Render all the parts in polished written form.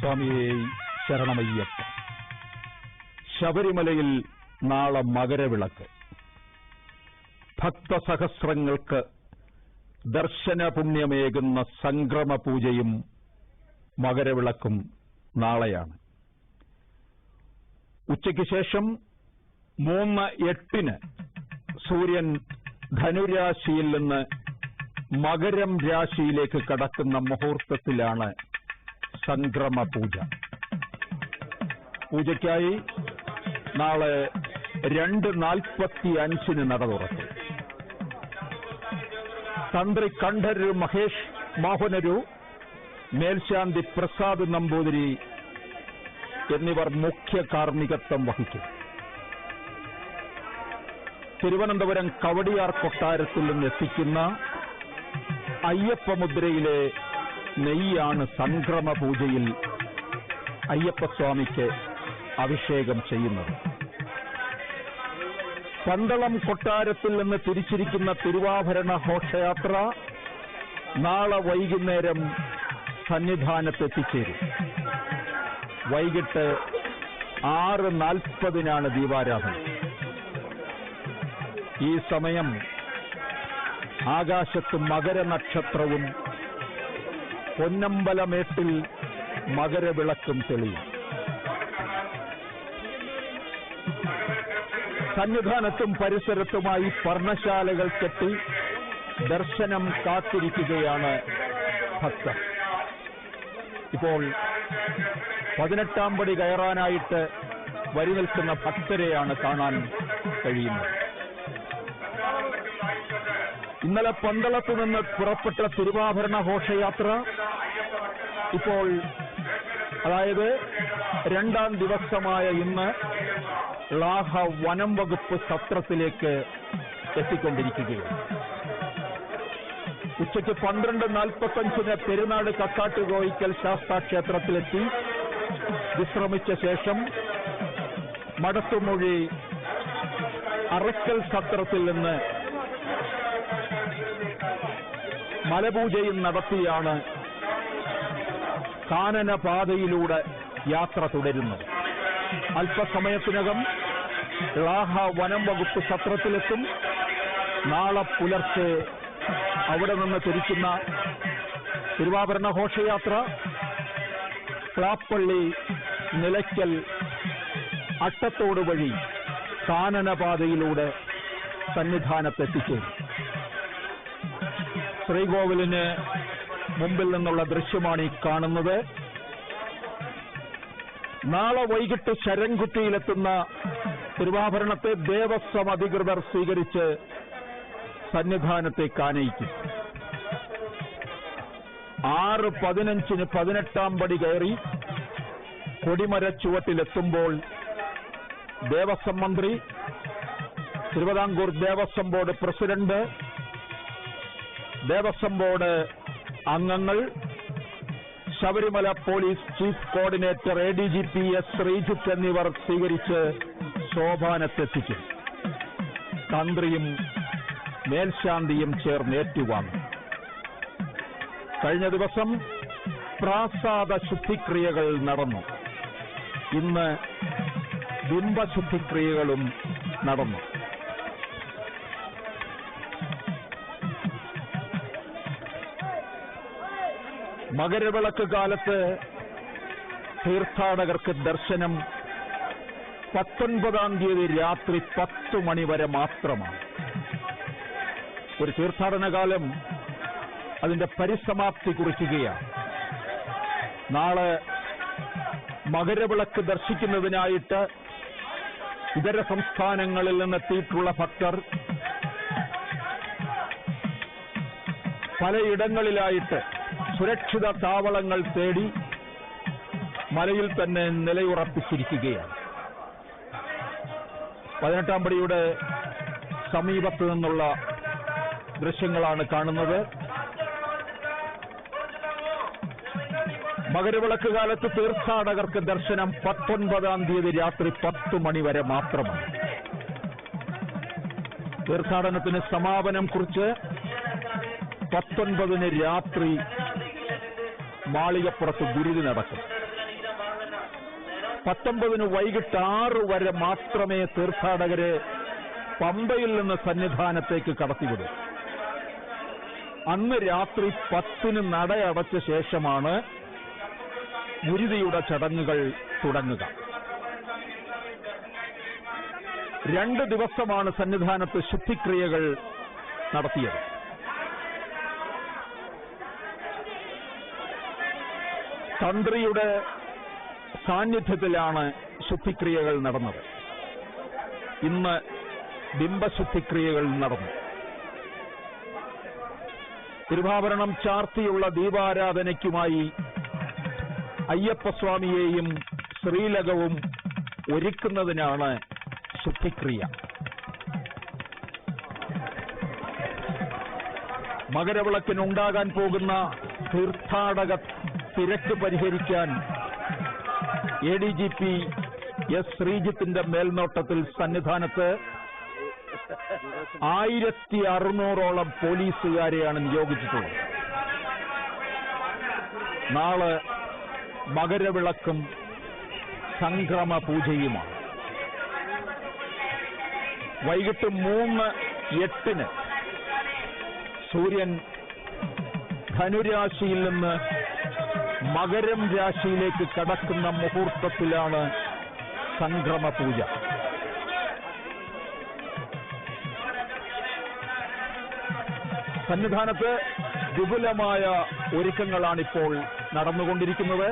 സ്വാമിയെ ശരണമയ്യപ്പ. ശബരിമലയിൽ നാളെ മകരവിളക്ക്. ഭക്തസഹസ്രങ്ങൾക്ക് ദർശന പുണ്യമേകുന്ന സംക്രമ പൂജയും മകരവിളക്കും നാളെയാണ്. ഉച്ചയ്ക്ക് ശേഷം 3:08 സൂര്യൻ ധനുരാശിയിൽ നിന്ന് മകരം രാശിയിലേക്ക് കടക്കുന്ന മുഹൂർത്തത്തിലാണ് സംക്രമ പൂജ. പൂജയ്ക്കായി നാളെ 2:45 നട തുറക്കും. തന്ത്രി കണ്ഠരരു മഹേഷ് മോഹനരു, മേൽശാന്തി പ്രസാദ് നമ്പൂതിരി എന്നിവർ മുഖ്യ കാർമ്മികത്വം വഹിക്കും. തിരുവനന്തപുരം കവടിയാർ കൊട്ടാരത്തിൽ നിന്ന് എത്തിക്കുന്ന അയ്യപ്പമുദ്രയിലെ നെയ്യാണ് സംക്രമ പൂജയിൽ അയ്യപ്പസ്വാമിക്ക് അഭിഷേകം ചെയ്യുന്നത്. പന്തളം കൊട്ടാരത്തിൽ നിന്ന് തിരിച്ചിരിക്കുന്ന തിരുവാഭരണ ഘോഷയാത്ര നാളെ വൈകുന്നേരം സന്നിധാനത്തെത്തിച്ചേരും. വൈകിട്ട് 6:40 ദീപാരാധന. ഈ സമയം ആകാശത്ത് മകരനക്ഷത്രവും പൊന്നമ്പലമേട്ടിൽ മകരവിളക്കും തെളിയും. സന്നിധാനത്തും പരിസരത്തുമായി പർണശാലകൾ കെട്ടി ദർശനം കാത്തിരിക്കുകയാണ് ഭക്തർ. ഇപ്പോൾ 18-ാം പടി കയറാനായിട്ട് വരി നിൽക്കുന്ന ഭക്തരെയാണ് കാണാൻ കഴിയുന്നത്. ഇന്നലെ പന്തളത്തു നിന്ന് പുറപ്പെട്ട തിരുവാഭരണ ഘോഷയാത്ര ഇപ്പോൾ, അതായത് 2ാം ദിവസമായ ഇന്ന്, ളാഹ വനം വകുപ്പ് സത്രത്തിലേക്ക് എത്തിക്കൊണ്ടിരിക്കുകയാണ്. ഉച്ചയ്ക്ക് 12:45 പെരുന്നാട് കക്കാട്ടുകോയിക്കൽ ശാസ്താക്ഷേത്രത്തിലെത്തി വിശ്രമിച്ച ശേഷം മടത്തുമൊഴി അറക്കൽ സത്രത്തിൽ നിന്ന് മലപൂജയും നടത്തിയാണ് കാനനപാതയിലൂടെ യാത്ര തുടരുന്നത്. അല്പസമയത്തിനകം ളാഹ വനം വകുപ്പ് സത്രത്തിലെത്തും. നാളെ പുലർച്ചെ അവിടെ നിന്ന് തിരിക്കുന്ന തിരുവാഭരണ ഘോഷയാത്ര പ്ലാപ്പള്ളി, നിലയ്ക്കൽ, അട്ടത്തോട് വഴി കാനനപാതയിലൂടെ സന്നിധാനത്തെത്തിച്ചേരും. ശ്രീകോവിലിന് മുമ്പിൽ നിന്നുള്ള ദൃശ്യമാണ് ഈ കാണുന്നത്. നാളെ വൈകിട്ട് ശരംകുത്തിയിലെത്തുന്ന തിരുവാഭരണത്തെ ദേവസ്വം അധികൃതർ സ്വീകരിച്ച് സന്നിധാനത്തേക്ക് ആനയിക്കും. 6:15 18-ാം പടി കയറി കൊടിമരച്ചുവട്ടിലെത്തുമ്പോൾ ദേവസ്വം മന്ത്രി, Thiruvithamkoor Devaswom board president, Devaswom board അംഗങ്ങൾ, Sabarimala police chief coordinator ADGP S Sreejith എന്നിവർ സ്വീകരിച്ച് സോപാനത്തെത്തിക്കും. തന്ത്രിയും മേൽശാന്തിയും ചേർന്ന് ഏറ്റുവാങ്ങും. കഴിഞ്ഞ ദിവസം പ്രാസാദ ശുദ്ധിക്രിയകൾ നടന്നു. ഇന്ന് ബിംബശുദ്ധിക്രിയകളും നടന്നു. മകരവിളക്ക് കാലത്ത് തീർത്ഥാടകർക്ക് ദർശനം 19-ാം തീയതി രാത്രി 10 മണി വരെ മാത്രമാണ്. ഒരു തീർത്ഥാടന കാലം അതിന്റെ പരിസമാപ്തി കുറിക്കുകയാണ്. നാളെ മകരവിളക്ക് ദർശിക്കുന്നതിനായിട്ട് ഇതര സംസ്ഥാനങ്ങളിൽ നിന്നെത്തിയിട്ടുള്ള ഭക്തർ പലയിടങ്ങളിലായിട്ട് സുരക്ഷിത താവളങ്ങൾ തേടി മലയിൽ തന്നെ നിലയുറപ്പിച്ചിരിക്കുകയാണ്. 18-ാം പടിയുടെ സമീപത്ത് നിന്നുള്ള ദൃശ്യങ്ങളാണ് കാണുന്നത്. മകരവിളക്ക് കാലത്ത് തീർത്ഥാടകർക്ക് ദർശനം 19-ാം തീയതി രാത്രി 10 മണി വരെ മാത്രമാണ്. തീർത്ഥാടനത്തിന് സമാപനം കുറിച്ച് 19-ന് രാത്രി മാളികപ്പുറത്ത് ഗുരുതി നടക്കും. 19 വൈകിട്ട് 6 വരെ മാത്രമേ തീർത്ഥാടകരെ പമ്പയിൽ നിന്ന് സന്നിധാനത്തേക്ക് കടത്തിവിടൂ. അന്ന് രാത്രി 10 നടയടച്ച ശേഷമാണ് ഗുരുതിയുടെ ചടങ്ങുകൾ തുടങ്ങുക. 2 ദിവസമാണ് സന്നിധാനത്ത് ശുദ്ധിക്രിയകൾ നടത്തിയത്. തന്ത്രിയുടെ സാന്നിധ്യത്തിലാണ് ശുദ്ധിക്രിയകൾ നടന്നത്. ഇന്ന് ബിംബശുദ്ധിക്രിയകൾ നടന്നു. തിരുവാഭരണം ചാർത്തിയുള്ള ദീപാരാധനയ്ക്കുമായി അയ്യപ്പസ്വാമിയെയും ശ്രീലകവും ഒരുക്കുന്നതിനാണ് ശുദ്ധിക്രിയ. മകരവിളക്കിനുണ്ടാകാൻ പോകുന്ന തീർത്ഥാടക തിരക്ക് പരിഹരിക്കാൻ ADGP S. ശ്രീജിത്തിന്റെ മേൽനോട്ടത്തിൽ സന്നിധാനത്ത് 1600ഓളം പോലീസുകാരെയാണ് നിയോഗിച്ചിട്ടുള്ളത്. നാളെ മകരവിളക്കും സംക്രമ പൂജയുമാണ്. വൈകിട്ട് 3:08 സൂര്യൻ ധനുരാശിയിൽ നിന്ന് മകരം രാശിയിലേക്ക് കടക്കുന്ന മുഹൂർത്തത്തിലാണ് സംക്രമ പൂജ. സന്നിധാനത്ത് വിപുലമായ ഒരുക്കങ്ങളാണിപ്പോൾ നടന്നുകൊണ്ടിരിക്കുന്നത്.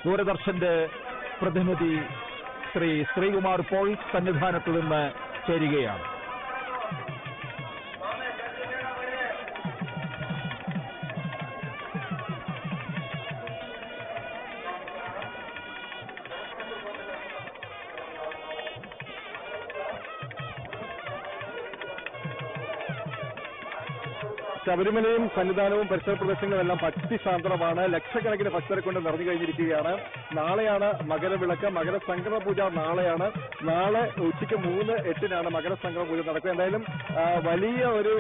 ദൂരദർശന്റെ പ്രതിനിധി ശ്രീ ശ്രീകുമാർ ഇപ്പോൾ സന്നിധാനത്ത് നിന്ന് ചേരുകയാണ്. ശബരിമലയും സന്നിധാനവും പരിസര പ്രദേശങ്ങളെല്ലാം ഭക്തിസാന്ദ്രമാണ്. ലക്ഷക്കണക്കിന് ഭക്തരെ കൊണ്ട് നിറഞ്ഞു കഴിഞ്ഞിരിക്കുകയാണ്. നാളെയാണ് മകരവിളക്ക്. മകരസംക്രമ പൂജ നാളെയാണ്. നാളെ ഉച്ചയ്ക്ക് 3:08 മകരസംക്രമ പൂജ നടക്കുക. എന്തായാലും വലിയ ഒരു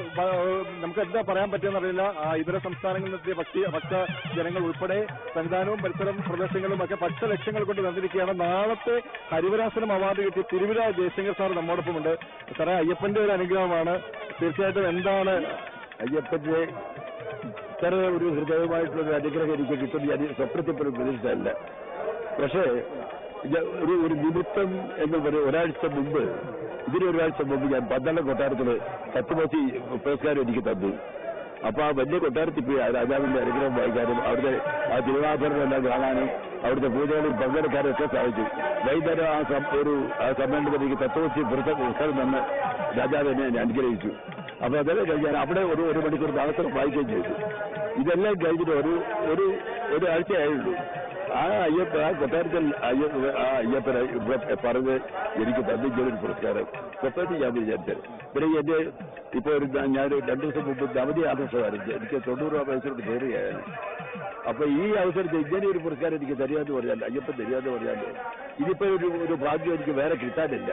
നമുക്ക് എന്താ പറയാൻ പറ്റുമെന്നറിയില്ല. ഇതര സംസ്ഥാനങ്ങളിൽ നിന്നെത്തിയ ഭക്തജനങ്ങൾ ഉൾപ്പെടെ സന്നിധാനവും പരിസരം പ്രദേശങ്ങളും ഒക്കെ ഭക്തലക്ഷങ്ങൾ കൊണ്ട് നിറഞ്ഞിരിക്കുകയാണ്. നാളത്തെ ഹരിവരാസനം അവാർഡ് കിട്ടിയ തിരുവിഴ ജയശങ്കർ സാർ നമ്മോടൊപ്പമുണ്ട്. സാറേ, അയ്യപ്പന്റെ ഒരു അനുഗ്രഹമാണ്. തീർച്ചയായിട്ടും എന്താണ് അയ്യപ്പന്റെ ഇത്ര ഒരു ഹൃദയമായിട്ടുള്ള അനുഗ്രഹം എനിക്ക് കിട്ടുന്ന ഞാൻ സ്വപ്നത്തിൽ പോലും പ്രതീക്ഷിച്ചതല്ല. പക്ഷേ ഒരു നിമിത്തം എന്ന് പറയും. ഒരാഴ്ച മുമ്പ് ഞാൻ പന്തളം കൊട്ടാരത്തില് പത്തുമോത്തി പുരസ്കാരം എനിക്ക് തന്നു. അപ്പൊ ആ വലിയ കൊട്ടാരത്തിൽ പോയി രാജാവിന്റെ അനുഗ്രഹം വായിക്കാനും അവിടുത്തെ ആ തിരുവാഭരണം എല്ലാം കാണാനും അവിടുത്തെ പൂജകളിൽ പങ്കെടുക്കാനൊക്കെ സാധിച്ചു. വൈകുന്നേരം ആ സമ്മേളനത്തിൽ എനിക്ക് തത്വമസി പുരസ്കാരം തന്ന് രാജാവ് എന്നെ അനുഗ്രഹിച്ചു. അപ്പൊ അതെല്ലാം കഴിഞ്ഞാൽ അവിടെ ഒരു മണിക്കൂർ താമസം വായിക്കുകയും ചെയ്തു. ഇതെല്ലാം കഴിഞ്ഞിട്ട് ഒരു ആഴ്ചയായുള്ളൂ. ആ കൊട്ടാരത്തിൽ അയ്യപ്പനെ പറഞ്ഞ് എനിക്ക് തന്നിച്ചൊരു പുരസ്കാരം സ്വപ്നത്തിൽ ഞാൻ വിചാരിച്ചത്. പിന്നെ എന്റെ ഇപ്പൊ ഞാൻ 2 ദിവസം മുമ്പ് അവധി ആഘോഷമായിരുന്നു. എനിക്ക് 90 വയസ്സോട് കയറുകയാണ്. അപ്പൊ ഈ അവസരത്തിൽ ഇങ്ങനെ ഒരു പുരസ്കാരം എനിക്ക് തരികയെന്ന് പറഞ്ഞാൽ, അയ്യപ്പൻ തരികയെന്ന് പറഞ്ഞാൽ ഇതിപ്പോ ഒരു ഭാഗ്യം എനിക്ക് വേറെ കിട്ടാനില്ല.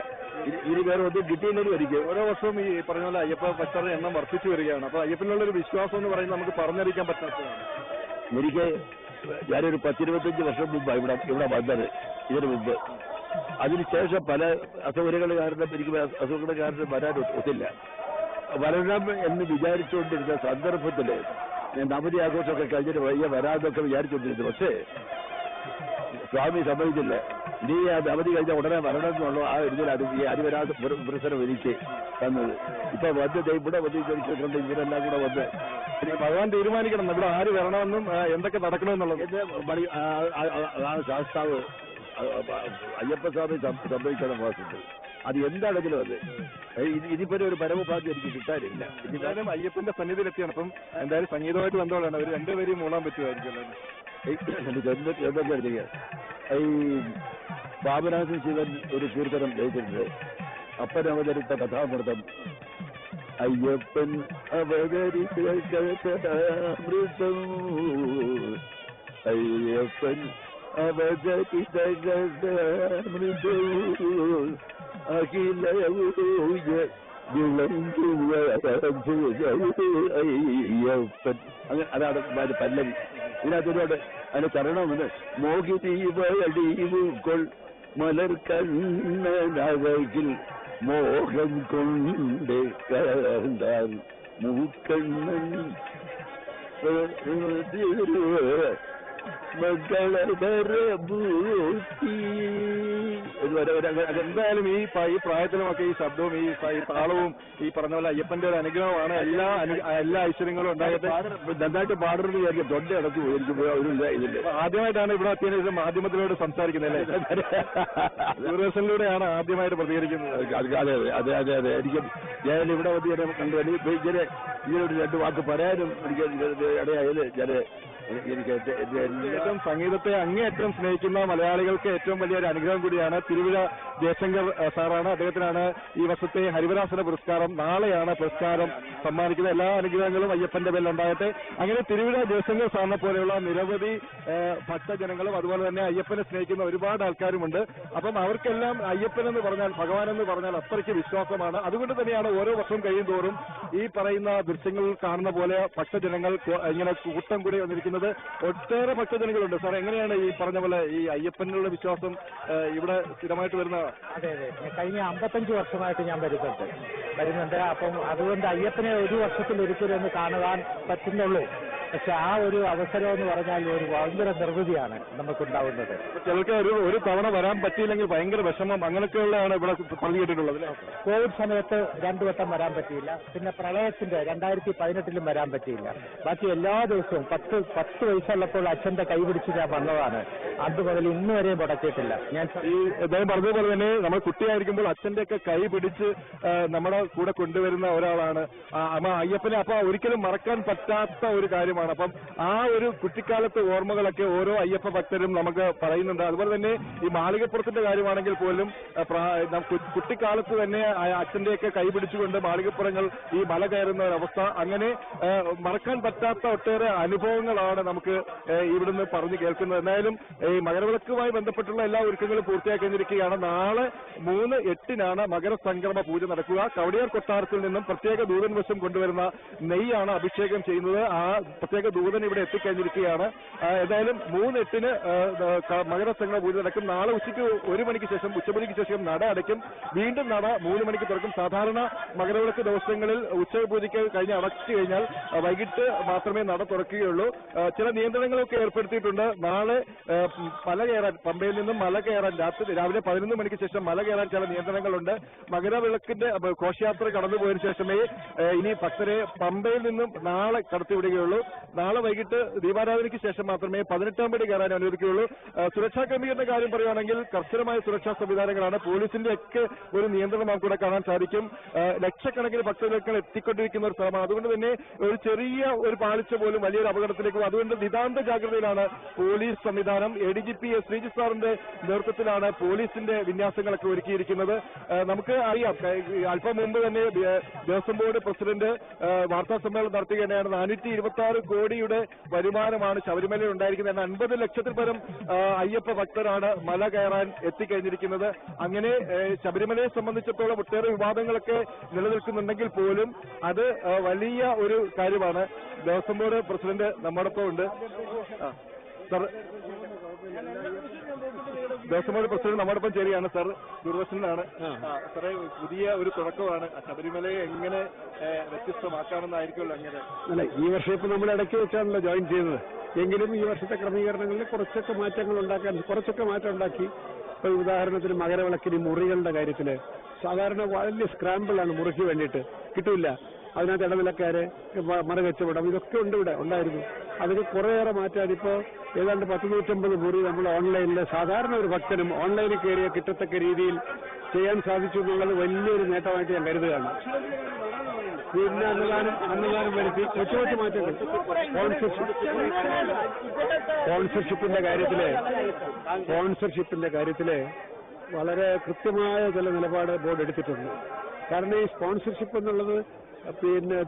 ഇനി വേറെ ഒന്നും കിട്ടിയില്ലെങ്കിലും എനിക്ക് ഓരോ വർഷവും ഈ പറഞ്ഞ പോലെ അയ്യപ്പ ഭക്തരുടെ എണ്ണം വർദ്ധിച്ചു വരികയാണ്. അപ്പൊ അയ്യപ്പനുള്ളൊരു വിശ്വാസം എന്ന് പറയുന്നത് നമുക്ക് പറഞ്ഞറിയിക്കാൻ പറ്റാത്തതാണ്. എനിക്ക് ഞാനൊരു 10-25 വർഷം മുമ്പാണ് ഇവിടെ വന്നത്. ഇതിനു മുമ്പ് അതിനുശേഷം പല അസൗകര്യങ്ങൾ കാരണം എനിക്ക് അസുഖങ്ങൾ കാരണം വരാൻ ഒത്തില്ല. വരണം എന്ന് വിചാരിച്ചുകൊണ്ടിരുന്ന സന്ദർഭത്തില് നവതി ആഘോഷമൊക്കെ കഴിഞ്ഞിട്ട് വയ്യ വരാതൊക്കെ വിചാരിച്ചുകൊണ്ടിരുന്നു. പക്ഷേ സ്വാമി സമ്മതിച്ചില്ല. നീ ആ അവധി കഴിഞ്ഞ ഉടനെ വരണം എന്നുള്ള ആ ഇതിലാണ് ഈ അരിവരാ പുരസ്കാരം എനിക്ക് തന്നത്. ഇപ്പൊ വന്ന് ഇവിടെ വന്ന് ചോദിച്ചിട്ടുണ്ട്. ഇവരെല്ലാം കൂടെ വന്ന് ഭഗവാൻ തീരുമാനിക്കണം ഇവിടെ ആര് വരണമെന്നും എന്തൊക്കെ നടക്കണമെന്നുള്ളത്. ശാസ്താവ് അയ്യപ്പസ്വാമി സംഭവിക്കുന്ന മാസത്തിൽ അത് എന്താണെങ്കിലും അത് ഇതിപ്പോ ഒരു പരമഭാഗ്യം എനിക്ക് കിട്ടാനില്ല. എന്തായാലും അയ്യപ്പന്റെ സന്നിധിയിലെത്തിയാണ്. അപ്പം എന്തായാലും സംഗീതമായിട്ട് ബന്ധമുള്ളതാണ്. അവർ രണ്ടുപേരും മൂളാൻ പറ്റുമായിരിക്കും. ഈ പാപനാശൻ ശിവൻ ഒരു കീർത്തനം രചിച്ചിട്ടുണ്ട്. അപ്പനവതരിത്ത കഥാമൃതം. അയ്യപ്പൻ അവതരിച്ച കഥാമൃതം, അയ്യപ്പൻ അവതരിച്ച കഥാമൃതം, അഖിലൂയ അയ്യപ്പൻ. അതാണ് പല്ലവി. ഇതിനകത്തോട് അതിന്റെ ചരണമെന്ന് മോഹിനി വടിവുകൊൾ മലർ കണ്ണനഴകിൽ മോഹം കൊണ്ട് കണ്ടാൽ മൂക്കണ്ണൻ എന്തായാലും ഈ പ്രായത്തിലുമൊക്കെ ഈ ശബ്ദവും ഈ താളവും ഈ പറഞ്ഞ പോലെ അയ്യപ്പന്റെ ഒരു അനുഗ്രഹമാണ്. എല്ലാ ഐശ്വര്യങ്ങളും ഉണ്ടായിട്ട് നന്നായിട്ട് പാടുന്നത് വിചാരിക്കും തൊണ്ട അടച്ചു പോയിരിക്കും. ആദ്യമായിട്ടാണ് ഇവിടെ എത്തിയതിനു മാധ്യമത്തിലൂടെ സംസാരിക്കുന്നത് അല്ലേ? ദൂരദർശനിലൂടെയാണ് ആദ്യമായിട്ട് പ്രതികരിക്കുന്നത്. അതെ അതെ അതെ അതെ എനിക്ക് ഞാൻ ഇവിടെ വന്ന് കണ്ടു ഇങ്ങനെ ഒരു രണ്ട് വാക്ക് പറയാനും എനിക്ക് ഇടയായത് ഞാൻ എനിക്ക് ഏറ്റവും സംഗീതത്തെ അങ്ങേയറ്റം സ്നേഹിക്കുന്ന മലയാളികൾക്ക് ഏറ്റവും വലിയൊരു അനുഗ്രഹം കൂടിയാണ്. തിരുവിഴ ജയശങ്കർ സാറാണ്, അദ്ദേഹത്തിനാണ് ഈ വർഷത്തെ ഹരിവരാസന പുരസ്കാരം. നാളെയാണ് പുരസ്കാരം സമ്മാനിക്കുന്നത്. എല്ലാ അനുഗ്രഹങ്ങളും അയ്യപ്പന്റെ പേരിലുണ്ടാകട്ടെ. അങ്ങനെ തിരുവിഴ ജയശങ്കർ സാറിനെ പോലെയുള്ള നിരവധി ഭക്തജനങ്ങളും അതുപോലെ തന്നെ അയ്യപ്പനെ സ്നേഹിക്കുന്ന ഒരുപാട് ആൾക്കാരുമുണ്ട്. അപ്പം അവർക്കെല്ലാം അയ്യപ്പൻ എന്ന് പറഞ്ഞാൽ, ഭഗവാൻ എന്ന് പറഞ്ഞാൽ അത്രയ്ക്ക് വിശ്വാസമാണ്. അതുകൊണ്ട് തന്നെയാണ് ഓരോ വർഷം കഴിയും തോറും ഈ പറയുന്ന ദൃശ്യങ്ങളിൽ കാണുന്ന പോലെ ഭക്തജനങ്ങൾ ഇങ്ങനെ കൂട്ടം കൂടി വന്നിരിക്കുന്നത്. ഒട്ടേറെ ഭക്തജനങ്ങളുണ്ട്. സാർ, എങ്ങനെയാണ് ഈ പറഞ്ഞ പോലെ ഈ അയ്യപ്പനുള്ള വിശ്വാസം ഇവിടെ സ്ഥിരമായിട്ട് വരുന്നതാണ്? അതെ അതെ, കഴിഞ്ഞ 55 വർഷമായിട്ട് ഞാൻ വരുന്നുണ്ട്. അപ്പം അതുകൊണ്ട് അയ്യപ്പനെ ഒരു വർഷത്തിൽ ഒരിക്കലും ഒന്ന് കാണുവാൻ പറ്റുന്നുള്ളൂ. പക്ഷെ ആ ഒരു അവസരം എന്ന് പറഞ്ഞാൽ ഒരു ഭയങ്കര നിർവൃതിയാണ് നമുക്കുണ്ടാവുന്നത്. ചിലർക്ക് ഒരു തവണ വരാൻ പറ്റിയില്ലെങ്കിൽ ഭയങ്കര വിഷമം, അങ്ങനെയൊക്കെയുള്ളതാണ് ഇവിടെ പറഞ്ഞു കേട്ടിട്ടുള്ളത്. കോവിഡ് സമയത്ത് 2 വട്ടം വരാൻ പറ്റിയില്ല. പിന്നെ പ്രളയത്തിന്റെ 2018 വരാൻ പറ്റിയില്ല. ബാക്കി എല്ലാ ദിവസവും 10 വയസ്സുള്ളപ്പോൾ അച്ഛന്റെ കൈപിടിച്ച് ഞാൻ വന്നതാണ്. അതുമുതൽ ഇന്ന് വരെ മുടക്കിയിട്ടില്ല. ഞാൻ ഈ അദ്ദേഹം പറഞ്ഞതുപോലെ തന്നെ നമ്മൾ കുട്ടിയായിരിക്കുമ്പോൾ അച്ഛന്റെയൊക്കെ കൈ പിടിച്ച് നമ്മുടെ കൂടെ കൊണ്ടുവരുന്ന ഒരാളാണ് അയ്യപ്പനെ. അപ്പൊ ഒരിക്കലും മറക്കാൻ പറ്റാത്ത ഒരു കാര്യമാണ്. അപ്പം ആ ഒരു കുട്ടിക്കാലത്തെ ഓർമ്മകളൊക്കെ ഓരോ അയ്യപ്പ ഭക്തരും നമുക്ക് പറയുന്നുണ്ട്. അതുപോലെ തന്നെ ഈ മാളികപ്പുറത്തിന്റെ കാര്യമാണെങ്കിൽ പോലും കുട്ടിക്കാലത്ത് തന്നെ അച്ഛന്റെയൊക്കെ കൈ പിടിച്ചുകൊണ്ട് മാളികപ്പുറങ്ങൾ ഈ മല കയറുന്ന ഒരവസ്ഥ, അങ്ങനെ മറക്കാൻ പറ്റാത്ത ഒട്ടേറെ അനുഭവങ്ങളാണ് നമുക്ക് ഇവിടുന്ന് പറഞ്ഞു കേൾക്കുന്നത്. എന്തായാലും ഈ മകരവിളക്കുമായി ബന്ധപ്പെട്ടുള്ള എല്ലാ ഒരുക്കങ്ങളും പൂർത്തിയാക്കി കഴിഞ്ഞിരിക്കുകയാണ്. നാളെ 3/8 മകരസംക്രമ പൂജ നടക്കുക. കവടിയാർ കൊട്ടാരത്തിൽ നിന്നും പ്രത്യേക ദൂതൻ വശം കൊണ്ടുവരുന്ന നെയ്യാണ് അഭിഷേകം ചെയ്യുന്നത്. ആ പ്രത്യേക ദൂതൻ ഇവിടെ എത്തിക്കഴിഞ്ഞിരിക്കുകയാണ്. എന്തായാലും 3/8 മകരസംക്രമ പൂജ നടക്കും. നാളെ ഉച്ചയ്ക്ക് 1 മണിക്ക് ശേഷം, ഉച്ചപൂജയ്ക്ക് ശേഷം നട അടയ്ക്കും. വീണ്ടും നട 3 മണിക്ക് തുറക്കും. സാധാരണ മകരവിളക്ക് ദിവസങ്ങളിൽ ഉച്ചപൂജയ്ക്ക് കഴിഞ്ഞ് അടച്ചു കഴിഞ്ഞാൽ വൈകിട്ട് മാത്രമേ നട തുറക്കുകയുള്ളൂ. ചില നിയന്ത്രണങ്ങളൊക്കെ ഏർപ്പെടുത്തിയിട്ടുണ്ട്. നാളെ മല കയറാൻ, പമ്പയിൽ നിന്നും മല കയറാൻ രാവിലെ 11 മണിക്ക് ശേഷം മല കയറാൻ ചില നിയന്ത്രണങ്ങളുണ്ട്. മകരവിളക്കിന്റെ ഘോഷയാത്ര കടന്നുപോയതിനു ശേഷമേ ഇനി ഭക്തരെ പമ്പയിൽ നിന്നും നാളെ കടത്തിവിടുകയുള്ളൂ. നാളെ വൈകിട്ട് ദീപാരാധനയ്ക്ക് ശേഷം മാത്രമേ 18-ാം പടി കയറാൻ അനുവദിക്കുകയുള്ളൂ. സുരക്ഷാ ക്രമീകരണ കാര്യം പറയുകയാണെങ്കിൽ കർശനമായ സുരക്ഷാ സംവിധാനങ്ങളാണ്. പോലീസിന്റെ ഒക്കെ ഒരു നിയന്ത്രണം നമുക്കിവിടെ കാണാൻ സാധിക്കും. ലക്ഷക്കണക്കിന് ഭക്തർക്ക് എത്തിക്കൊണ്ടിരിക്കുന്ന ഒരു സ്ഥലമാണ്. അതുകൊണ്ട് തന്നെ ഒരു ചെറിയ ഒരു പാളിച്ച പോലും വലിയൊരു അപകടത്തിലേക്ക് പോകും. അതുകൊണ്ട് നിതാന്ത ജാഗ്രതയിലാണ് പോലീസ് സംവിധാനം. ADGP ശ്രീജിത്ത് സാറിന്റെ നേതൃത്വത്തിലാണ് പോലീസിന്റെ വിന്യാസങ്ങളൊക്കെ ഒരുക്കിയിരിക്കുന്നത്. നമുക്ക് അറിയാം, അല്പം മുമ്പ് തന്നെ ദേവസ്വം ബോർഡ് പ്രസിഡന്റ് വാർത്താ സമ്മേളനം നടത്തുകയാണ്. 426 കോടിയുടെ വരുമാനമാണ് ശബരിമലയിൽ ഉണ്ടായിരിക്കുന്നത്. 50 ലക്ഷത്തിൽ പരം അയ്യപ്പ ഭക്തരാണ് മല കയറാൻ എത്തിക്കഴിഞ്ഞിരിക്കുന്നത്. അങ്ങനെ ശബരിമലയെ സംബന്ധിച്ചിടത്തോളം ഒട്ടേറെ വിവാദങ്ങളൊക്കെ നിലനിൽക്കുന്നുണ്ടെങ്കിൽ പോലും അത് വലിയ ഒരു കാര്യമാണ്. ദേവസ്വം ബോർഡ് പ്രസിഡന്റ് നമ്മോടൊപ്പം ഉണ്ട്. സർ, ദേവസ്വം ബോർഡ് പ്രസിഡന്റ് നമ്മോടൊപ്പം ചേരുകയാണ്. സർ, ദൂരദർശനാണ്. സാറേ, പുതിയ ഒരു തുടക്കമാണ്. ശബരിമലയെ എങ്ങനെ വ്യത്യസ്തമാക്കാമെന്നായിരിക്കുമല്ലോ. അങ്ങനെ അല്ല, ഈ വർഷം ഇപ്പൊ നമ്മൾ ഇടയ്ക്ക് വെച്ചാണല്ലോ ജോയിൻ ചെയ്തത്. എങ്കിലും ഈ വർഷത്തെ ക്രമീകരണങ്ങളിൽ കുറച്ചൊക്കെ മാറ്റം ഉണ്ടാക്കി. ഇപ്പൊ ഉദാഹരണത്തിന് മകരവിളക്കിന് മുറികളുടെ കാര്യത്തില് സാധാരണ വലിയ സ്ക്രാമ്പിളാണ് മുറിക്ക് വേണ്ടിയിട്ട്, കിട്ടൂല. അതിനകത്ത് ഇടനിലക്കാര്, മറുകച്ചവടം, ഇതൊക്കെ ഉണ്ട്, ഇവിടെ ഉണ്ടായിരുന്നു. അതിന് കുറേയേറെ മാറ്റാൻ ഇപ്പോൾ ഏതാണ്ട് 150 മുറി നമ്മൾ ഓൺലൈനിൽ സാധാരണ ഒരു ഭക്തനും ഓൺലൈനിൽ കയറിയ കിട്ടത്തക്ക രീതിയിൽ ചെയ്യാൻ സാധിച്ചു എന്നുള്ളത് വലിയൊരു നേട്ടമായിട്ട് ഞാൻ കരുതുകയാണ്. പിന്നെ അന്നദാനം വരുത്തി കൊച്ചു മാറ്റങ്ങൾ. സ്പോൺസർഷിപ്പിന്റെ കാര്യത്തില് വളരെ കൃത്യമായ ചില നിലപാട് ബോർഡ് എടുത്തിട്ടുണ്ട്. കാരണം ഈ സ്പോൺസർഷിപ്പ് എന്നുള്ളത്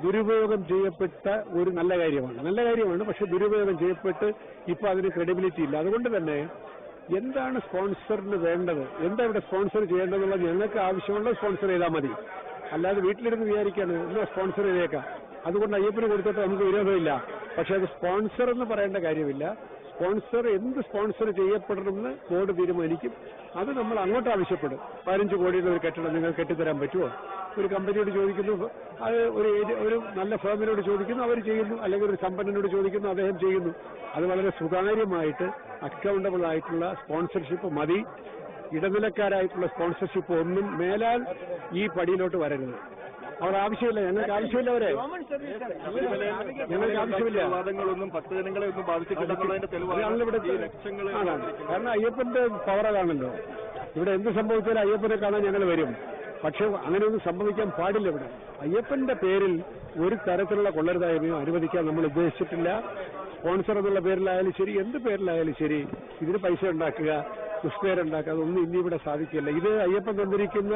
ദുരുപയോഗം ചെയ്യപ്പെട്ട ഒരു നല്ല കാര്യമാണ്. പക്ഷെ ദുരുപയോഗം ചെയ്യപ്പെട്ട് ഇപ്പൊ അതിന് ക്രെഡിബിലിറ്റി ഇല്ല. അതുകൊണ്ട് തന്നെ എന്താണ് സ്പോൺസറിന് വേണ്ടത്, എന്താ ഇവിടെ സ്പോൺസർ ചെയ്യേണ്ടതെന്നുള്ളത് ഞങ്ങൾക്ക് ആവശ്യമുള്ള സ്പോൺസർ ചെയ്താൽ മതി. അല്ലാതെ വീട്ടിലിരുന്ന് വിചാരിക്കാണ് എന്നാ സ്പോൺസർ ചെയ്തേക്കാം, അതുകൊണ്ട് അയ്യപ്പന് കൊടുത്തിട്ട് നമുക്ക് വിരോധമില്ല. പക്ഷെ അത് സ്പോൺസർ എന്ന് പറയേണ്ട കാര്യമില്ല. എന്ത് സ്പോൺസർ ചെയ്യപ്പെടണമെന്ന് ബോർഡ് തീരുമാനിക്കും. അത് നമ്മൾ അങ്ങോട്ട് ആവശ്യപ്പെടും. 15 കോടിയുടെ ഒരു കെട്ടിടം നിങ്ങൾ കെട്ടിത്തരാൻ പറ്റുമോ? ഒരു കമ്പനിയോട് ചോദിക്കുന്നു, അത് ഒരു നല്ല ഫേമിനോട് ചോദിക്കുന്നു, അവർ ചെയ്യുന്നു. അല്ലെങ്കിൽ ഒരു സമ്പന്നനോട് ചോദിക്കുന്നു, അദ്ദേഹം ചെയ്യുന്നു. അത് വളരെ സുതാര്യമായിട്ട് അക്കൗണ്ടബിൾ ആയിട്ടുള്ള സ്പോൺസർഷിപ്പ് മതി. ഇടനിലക്കാരായിട്ടുള്ള സ്പോൺസർഷിപ്പ് ഒന്നും മേലാൽ ഈ പടിയിലോട്ട് വരരുത്. അവർ ആവശ്യമില്ല, ഞങ്ങൾക്ക് ആവശ്യമില്ല. ഞങ്ങൾക്ക് ആവശ്യമില്ല. വിവാദങ്ങളൊന്നും ഭക്തജനങ്ങളെ ഒന്നും ബാധിച്ചിട്ടില്ലെന്നുള്ളതിന്റെ തെളിവാണ്. കാരണം അയ്യപ്പന്റെ പവർ അതാണല്ലോ. ഇവിടെ എന്ത് സംഭവിച്ചാലും അയ്യപ്പനെ കാണാൻ ഞങ്ങൾ വരും. പക്ഷെ അങ്ങനെയൊന്നും സംഭവിക്കാൻ പാടില്ല. ഇവിടെ അയ്യപ്പന്റെ പേരിൽ ഒരു തരത്തിലുള്ള കൊള്ളരുതായ്മയോ അനുവദിക്കാൻ നമ്മൾ ഉദ്ദേശിച്ചിട്ടില്ല. സ്പോൺസർ എന്നുള്ള പേരിലായാലും ശരി, എന്ത് പേരിലായാലും ശരി, ഇതിന് പൈസ ഉണ്ടാക്കുക, ദുഷ്പേരുണ്ടാക്കുക, അതൊന്നും ഇനി ഇവിടെ സാധിക്കില്ല. ഇത് അയ്യപ്പൻ തന്നിരിക്കുന്ന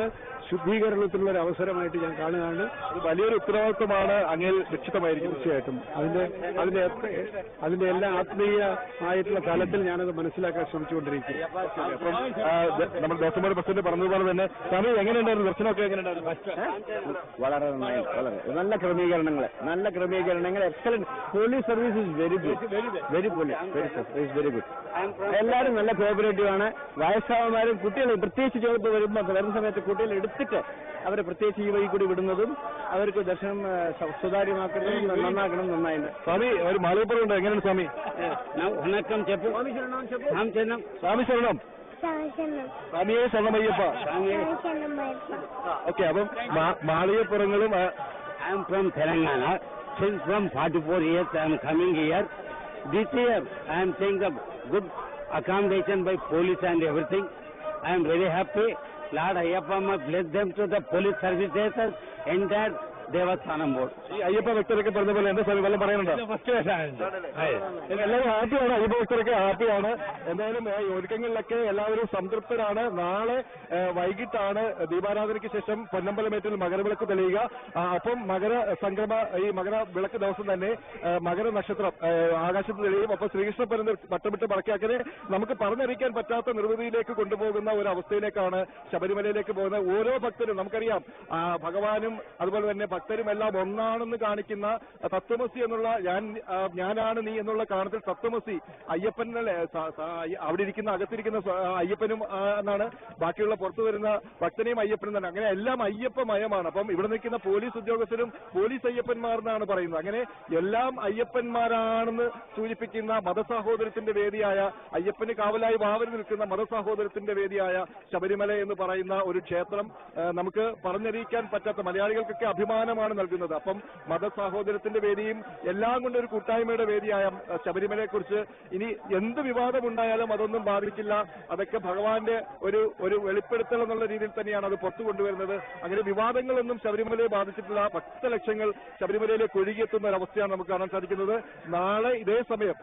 ശുദ്ധീകരണത്തിനുള്ള ഒരു അവസരമായിട്ട് ഞാൻ കാണുകയാണ്. വലിയൊരു ഉത്തരവാദിത്വമാണ് അങ്ങേ രക്ഷിതമായിരിക്കും. തീർച്ചയായിട്ടും അതിന്റെ എല്ലാ ആത്മീയമായിട്ടുള്ള തലത്തിൽ ഞാനത് മനസ്സിലാക്കാൻ ശ്രമിച്ചുകൊണ്ടിരിക്കും. അപ്പം നമ്മൾ ദേശമോട് പ്രസിഡന്റ് പറഞ്ഞതുപോലെ തന്നെ സ്വാമി എങ്ങനെയുണ്ടായിരുന്നു? ദർശനമൊക്കെ എങ്ങനെയുണ്ടായിരുന്നു? വളരെ നന്നായി, വളരെ നല്ല ക്രമീകരണങ്ങൾ, excellent. Police service is very good, very good. എല്ലാവരും നല്ല കോഓപ്പറേറ്റീവ് ആണ്. വയസ്സാവന്മാരും കുട്ടികൾ പ്രത്യേകിച്ച് ചിലപ്പോൾ വരുന്ന സമയത്ത് കുട്ടികൾ എടുത്തിട്ട് അവരെ പ്രത്യേകിച്ച് ഈ വഴി കൂടി വിടുന്നതും അവർക്ക് ദർശനം സുതാര്യമാക്കുന്നതും നന്നായിട്ടുണ്ട്. സ്വാമി ഒരു മാളികപ്പുറം ഉണ്ട്, എങ്ങനെയാണ് സ്വാമി? വണക്കം చెప్పు. സ്വാമി ശരണം. സ്വാമിയെ ശരണമയ്യപ്പ. ഓക്കെ, അപ്പം മാളികപ്പുറങ്ങളും I am from Telangana. Since from 44 years I am coming here. This year I am seeing a good accommodation by police and everything. I am very happy. Lord Ayyappa bless them to the police services and that Devasthanam board. ഈ അയ്യപ്പ ഭക്തരൊക്കെ പറഞ്ഞ പോലെ എന്താ സ്വാമി വല്ലതും പറയാനുണ്ടോ? എല്ലാവരും ഹാപ്പിയാണ്, അയ്യപ്പ ഭക്തരൊക്കെ ഹാപ്പിയാണ്. എന്തായാലും ഈ ഒരുക്കങ്ങളിലൊക്കെ എല്ലാവരും സംതൃപ്തരാണ്. നാളെ വൈകിട്ടാണ് ദീപാരാധനയ്ക്ക് ശേഷം പൊന്നമ്പലമേറ്റിൽ മകരവിളക്ക് തെളിയുക. അപ്പം ഈ മകരവിളക്ക് ദിവസം തന്നെ മകര നക്ഷത്രം ആകാശത്ത് തെളിയും. അപ്പൊ ശ്രീകൃഷ്ണ പരന്ന് വട്ടമിട്ട് മറക്കാക്കിനെ നമുക്ക് പറഞ്ഞറിയിക്കാൻ പറ്റാത്ത നിർവൃതിയിലേക്ക് കൊണ്ടുപോകുന്ന ഒരു അവസ്ഥയിലേക്കാണ് ശബരിമലയിലേക്ക് പോകുന്നത്. ഓരോ ഭക്തരും നമുക്കറിയാം, ഭഗവാനും അതുപോലെ തന്നെ ഭക്തരും എല്ലാം ഒന്നാണെന്ന് കാണിക്കുന്ന തത്വമസി എന്നുള്ള ഞാനാണ് നീ എന്നുള്ള കാണത്തിൽ തത്വമസി അയ്യപ്പൻ അവിടെ ഇരിക്കുന്ന അകത്തിരിക്കുന്ന അയ്യപ്പനും എന്നാണ്, ബാക്കിയുള്ള പുറത്തു വരുന്ന ഭക്തനെയും അയ്യപ്പനും തന്നെ. അങ്ങനെ എല്ലാം അയ്യപ്പമയമാണ്. അപ്പം ഇവിടെ നിൽക്കുന്ന പോലീസ് ഉദ്യോഗസ്ഥരും പോലീസ് അയ്യപ്പന്മാർ എന്നാണ് പറയുന്നത്. അങ്ങനെ എല്ലാം അയ്യപ്പന്മാരാണെന്ന് സൂചിപ്പിക്കുന്ന മതസഹോദരത്തിന്റെ വേദിയായ, അയ്യപ്പന് കാവലായി വാവൽ നിൽക്കുന്ന മതസഹോദരത്തിന്റെ വേദിയായ ശബരിമല എന്ന് പറയുന്ന ഒരു ക്ഷേത്രം നമുക്ക് പറഞ്ഞറിയിക്കാൻ പറ്റാത്ത, മലയാളികൾക്കൊക്കെ അഭിമാനമാണ് നൽകുന്നത്. അപ്പം മതസഹോദരത്തിന്റെ വേദിയും എല്ലാം കൊണ്ട് ഒരു കൂട്ടായ്മയുടെ വേദിയായ ശബരിമലയെക്കുറിച്ച് ഇനി എന്ത് വിവാദമുണ്ടായാലും അതൊന്നും ബാധിക്കില്ല. അതൊക്കെ ഭഗവാന്റെ ഒരു വെളിപ്പെടുത്തൽ എന്നുള്ള രീതിയിൽ തന്നെയാണ് അത് പുറത്തു കൊണ്ടുവരുന്നത്. അങ്ങനെ വിവാദങ്ങളൊന്നും ശബരിമലയെ ബാധിച്ചിട്ടില്ല. ഭക്തലക്ഷങ്ങൾ ശബരിമലയിലേക്ക് ഒഴുകിയെത്തുന്ന ഒരവസ്ഥയാണ് നമുക്ക് കാണാൻ സാധിക്കുന്നത്. നാളെ ഇതേ സമയം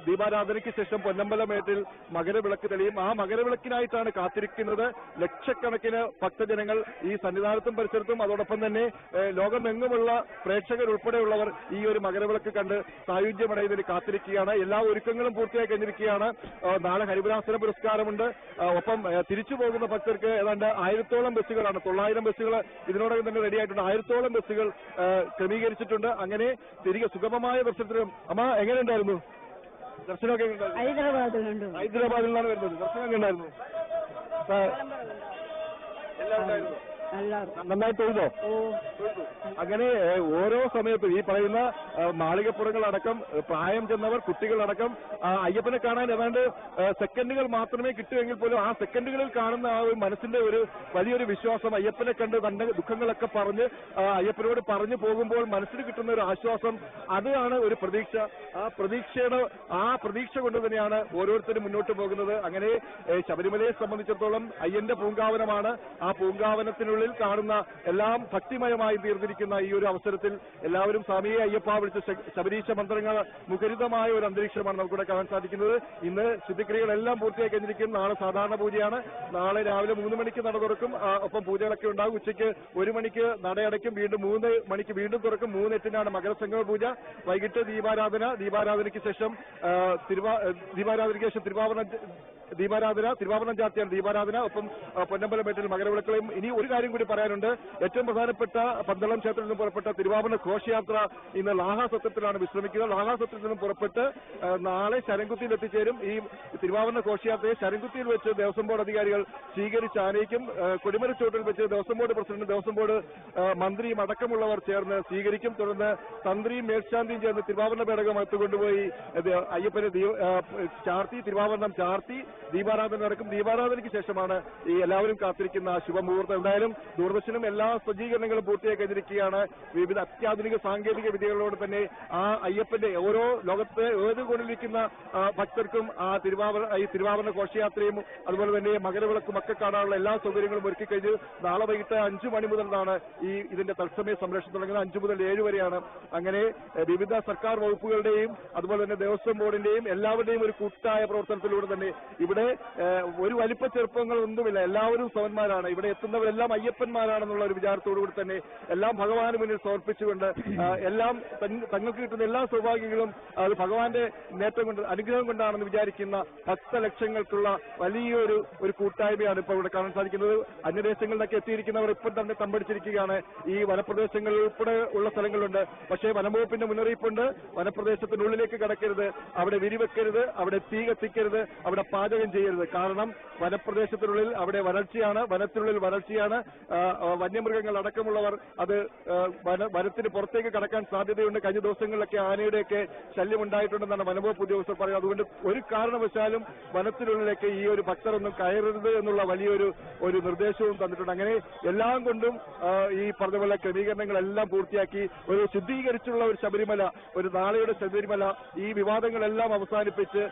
ദീപാരാധനയ്ക്ക് ശേഷം പൊന്നമ്പലമേട്ടിൽ മകരവിളക്ക് തെളിയും. ആ മകരവിളക്കിനായിട്ടാണ് കാത്തിരിക്കുന്നത് ലക്ഷക്കണക്കിന് ഭക്തജനങ്ങൾ ഈ സന്നിധാനത്തും പരിസരത്തും. അതോടൊപ്പം തന്നെ ലോകമെങ്ങുമുള്ള പ്രേക്ഷകരുൾപ്പെടെയുള്ളവർ ഈ ഒരു മകരവിളക്ക് കണ്ട് സായുജ്യമടയുന്നതിന് കാത്തിരിക്കുകയാണ്. എല്ലാ ഒരുക്കങ്ങളും പൂർത്തിയായി കഴിഞ്ഞിരിക്കുകയാണ്. നാളെ ഹരിവരാസന പുരസ്കാരമുണ്ട്. ഒപ്പം തിരിച്ചു പോകുന്ന ഭക്തർക്ക് ഏതാണ്ട് 1000ഓളം ബസ്സുകളാണ്, 900 ബസ്സുകൾ ഇതിനോടകം തന്നെ റെഡിയായിട്ടുണ്ട്. 1000ഓളം ബസ്സുകൾ ക്രമീകരിച്ചിട്ടുണ്ട്. അങ്ങനെ തിരികെ സുഗമമായ ദർശനത്തിനും. അമ്മ എങ്ങനെയുണ്ടായിരുന്നു ദർശനമൊക്കെ? ഹൈദരാബാദിൽ നിന്നാണ് വരുന്നത്. ദർശനം എങ്ങനെ ഉണ്ടായിരുന്നു? എല്ലാം ഉണ്ടായിരുന്നു. നന്നായി തൊഴുതോ? അങ്ങനെ ഓരോ സമയത്തും ഈ പറയുന്ന മാളികപ്പുറങ്ങളടക്കം പ്രായം ചെന്നവർ, കുട്ടികളടക്കം അയ്യപ്പനെ കാണാൻ ഏതാണ്ട് സെക്കൻഡുകൾ മാത്രമേ കിട്ടുമെങ്കിൽ പോലും ആ സെക്കൻഡുകളിൽ കാണുന്ന ആ ഒരു മനസ്സിന്റെ ഒരു വലിയൊരു വിശ്വാസം, അയ്യപ്പനെ കണ്ട് തന്റെ ദുഃഖങ്ങളൊക്കെ പറഞ്ഞ് അയ്യപ്പനോട് പറഞ്ഞു പോകുമ്പോൾ മനസ്സിന് കിട്ടുന്ന ഒരു ആശ്വാസം, അതാണ് ഒരു പ്രതീക്ഷ. ആ പ്രതീക്ഷ കൊണ്ട് തന്നെയാണ് ഓരോരുത്തരും മുന്നോട്ട് പോകുന്നത്. അങ്ങനെ ശബരിമലയെ സംബന്ധിച്ചിടത്തോളം അയ്യന്റെ പൂങ്കാവനമാണ്. ആ പൂങ്കാവനത്തിനുള്ളിൽ കാണുന്ന എല്ലാം ഭക്തിമയമായി തീർന്നിരിക്കുന്ന ഈ ഒരു അവസരത്തിൽ എല്ലാവരും സ്വാമിയെ അയ്യപ്പ വിളിച്ച ശബരീശ മന്ത്രങ്ങൾ മുഖരിതമായ ഒരു അന്തരീക്ഷമാണ് നമുക്കിവിടെ കാണാൻ സാധിക്കുന്നത്. ഇന്ന് ശുദ്ധിക്രിയകളെല്ലാം പൂർത്തിയായി കഴിഞ്ഞിരിക്കും. നാളെ സാധാരണ പൂജയാണ്. നാളെ രാവിലെ 3 മണിക്ക് നട തുറക്കും. ഒപ്പം പൂജകളൊക്കെ ഉണ്ടാകും. ഉച്ചയ്ക്ക് 1 മണിക്ക് നടയടയ്ക്കും. വീണ്ടും 3 മണിക്ക് വീണ്ടും തുറക്കും. 3:08 മകരസംഗമ പൂജ. വൈകിട്ട് ദീപാരാധനയ്ക്ക് ശേഷം തിരുവാഭരണ ദീപാരാധന, തിരുവാഭരണം ചാർത്തിയാണ് ദീപാരാധന. ഒപ്പം പൊന്നമ്പലമേട്ടിൽ മകരവിളക്കുകളെയും. ഇനി ഒരു കാര്യം കൂടി പറയാനുണ്ട്. ഏറ്റവും പ്രധാനപ്പെട്ട പന്തളം ക്ഷേത്രത്തിൽ നിന്നും പുറപ്പെട്ട തിരുവാഭരണ ഘോഷയാത്ര ഇന്ന് ലാഹാസത്രത്തിലാണ് വിശ്രമിക്കുക. ലാഹാസത്രത്തിൽ നിന്നും പുറപ്പെട്ട് നാളെ ശരംകുത്തിയിൽ എത്തിച്ചേരും. ഈ തിരുവാഭരണ ഘോഷയാത്രയെ ശരംകുത്തിയിൽ വെച്ച് ദേവസ്വം ബോർഡ് അധികാരികൾ സ്വീകരിച്ച് ആനയിക്കും. കൊടിമരച്ചോട്ടിൽ വെച്ച് Devaswom board president, Devaswom board മന്ത്രിയും അടക്കമുള്ളവർ ചേർന്ന് സ്വീകരിക്കും. തുടർന്ന് തന്ത്രിയും മേൽശാന്തിയും ചേർന്ന് തിരുവാഭരണ പേടകം അകത്ത് കൊണ്ടുപോയി അയ്യപ്പനെ ചാർത്തി, തിരുവാഭരണം ചാർത്തി ദീപാരാധന നടക്കും. ദീപാരാധനയ്ക്ക് ശേഷമാണ് ഈ എല്ലാവരും കാത്തിരിക്കുന്ന ശുഭമുഹൂർത്തം. എന്തായാലും ദൂരദർശനം എല്ലാ സജ്ജീകരണങ്ങളും പൂർത്തിയായി കഴിഞ്ഞിരിക്കുകയാണ്. വിവിധ അത്യാധുനിക സാങ്കേതിക വിദ്യകളോട് തന്നെ ആ അയ്യപ്പന്റെ ഓരോ ലോകത്ത് ഏത് കൊണ്ടിരിക്കുന്ന ഭക്തർക്കും ഈ തിരുവാഭരണ ഘോഷയാത്രയും അതുപോലെ തന്നെ മകരവിളക്കും ഒക്കെ കാണാനുള്ള എല്ലാ സൗകര്യങ്ങളും ഒരുക്കി കഴിഞ്ഞ് നാളെ വൈകിട്ട് 5 മണി മുതലാണ് ഇതിന്റെ തത്സമയ സംരക്ഷണം തുടങ്ങുന്നത്. 5 മുതൽ 7 വരെയാണ്. അങ്ങനെ വിവിധ സർക്കാർ വകുപ്പുകളുടെയും അതുപോലെ തന്നെ ദേവസ്വം ബോർഡിന്റെയും എല്ലാവരുടെയും ഒരു കൂട്ടായ പ്രവർത്തനത്തിലൂടെ തന്നെ ഇവിടെ ഒരു വലിപ്പ ചെറുപ്പങ്ങളൊന്നുമില്ല. എല്ലാവരും സമന്മാരാണ്. ഇവിടെ എത്തുന്നവരെല്ലാം അയ്യപ്പന്മാരാണെന്നുള്ള ഒരു വിചാരത്തോടുകൂടി തന്നെ എല്ലാം ഭഗവാന് മുന്നിൽ സമർപ്പിച്ചുകൊണ്ട് എല്ലാം തങ്ങൾക്ക് കിട്ടുന്ന എല്ലാ സൗഭാഗ്യങ്ങളും അത് ഭഗവാന്റെ നേട്ടം കൊണ്ട് അനുഗ്രഹം കൊണ്ടാണെന്ന് വിചാരിക്കുന്ന ഭക്തലക്ഷങ്ങൾക്കുള്ള വലിയൊരു കൂട്ടായ്മയാണ് ഇപ്പോൾ ഇവിടെ കാണാൻ സാധിക്കുന്നത്. അന്യദേശങ്ങളിലൊക്കെ എത്തിയിരിക്കുന്നവർ ഇപ്പോൾ തന്നെ തമ്പടിച്ചിരിക്കുകയാണ്. ഈ വനപ്രദേശങ്ങളിൽ ഉൾപ്പെടെ ഉള്ള സ്ഥലങ്ങളുണ്ട്. പക്ഷേ വനംവകുപ്പിന്റെ മുന്നറിയിപ്പുണ്ട്. വനപ്രദേശത്തിനുള്ളിലേക്ക് കടക്കരുത്, അവിടെ വിരിവെക്കരുത്, അവിടെ തീ കത്തിക്കരുത്, അവിടെ പാചകം ചെയ്യരുത്. കാരണം വനപ്രദേശത്തിനുള്ളിൽ അവിടെ വരൾച്ചയാണ്, വനത്തിനുള്ളിൽ വരൾച്ചയാണ്. വന്യമൃഗങ്ങൾ അടക്കമുള്ളവർ അത് വനത്തിന് പുറത്തേക്ക് കടക്കാൻ സാധ്യതയുണ്ട്. കഴിഞ്ഞ ദിവസങ്ങളിലൊക്കെ ആനയുടെയൊക്കെ ശല്യം ഉണ്ടായിട്ടുണ്ടെന്നാണ് വനംവകുപ്പ് ഉദ്യോഗസ്ഥർ പറയുന്നത്. അതുകൊണ്ട് ഒരു കാരണവശാലും വനത്തിനുള്ളിലേക്ക് ഈ ഒരു ഭക്തരൊന്നും കയറരുത് എന്നുള്ള വലിയൊരു നിർദ്ദേശവും തന്നിട്ടുണ്ട്. അങ്ങനെ എല്ലാം കൊണ്ടും ഈ പറഞ്ഞ പോലെ ക്രമീകരണങ്ങളെല്ലാം പൂർത്തിയാക്കി ഒരു ശുദ്ധീകരിച്ചുള്ള ഒരു ശബരിമല, ഒരു നാളെയുടെ ശബരിമല, ഈ വിവാദങ്ങളെല്ലാം അവസാനിപ്പിച്ച്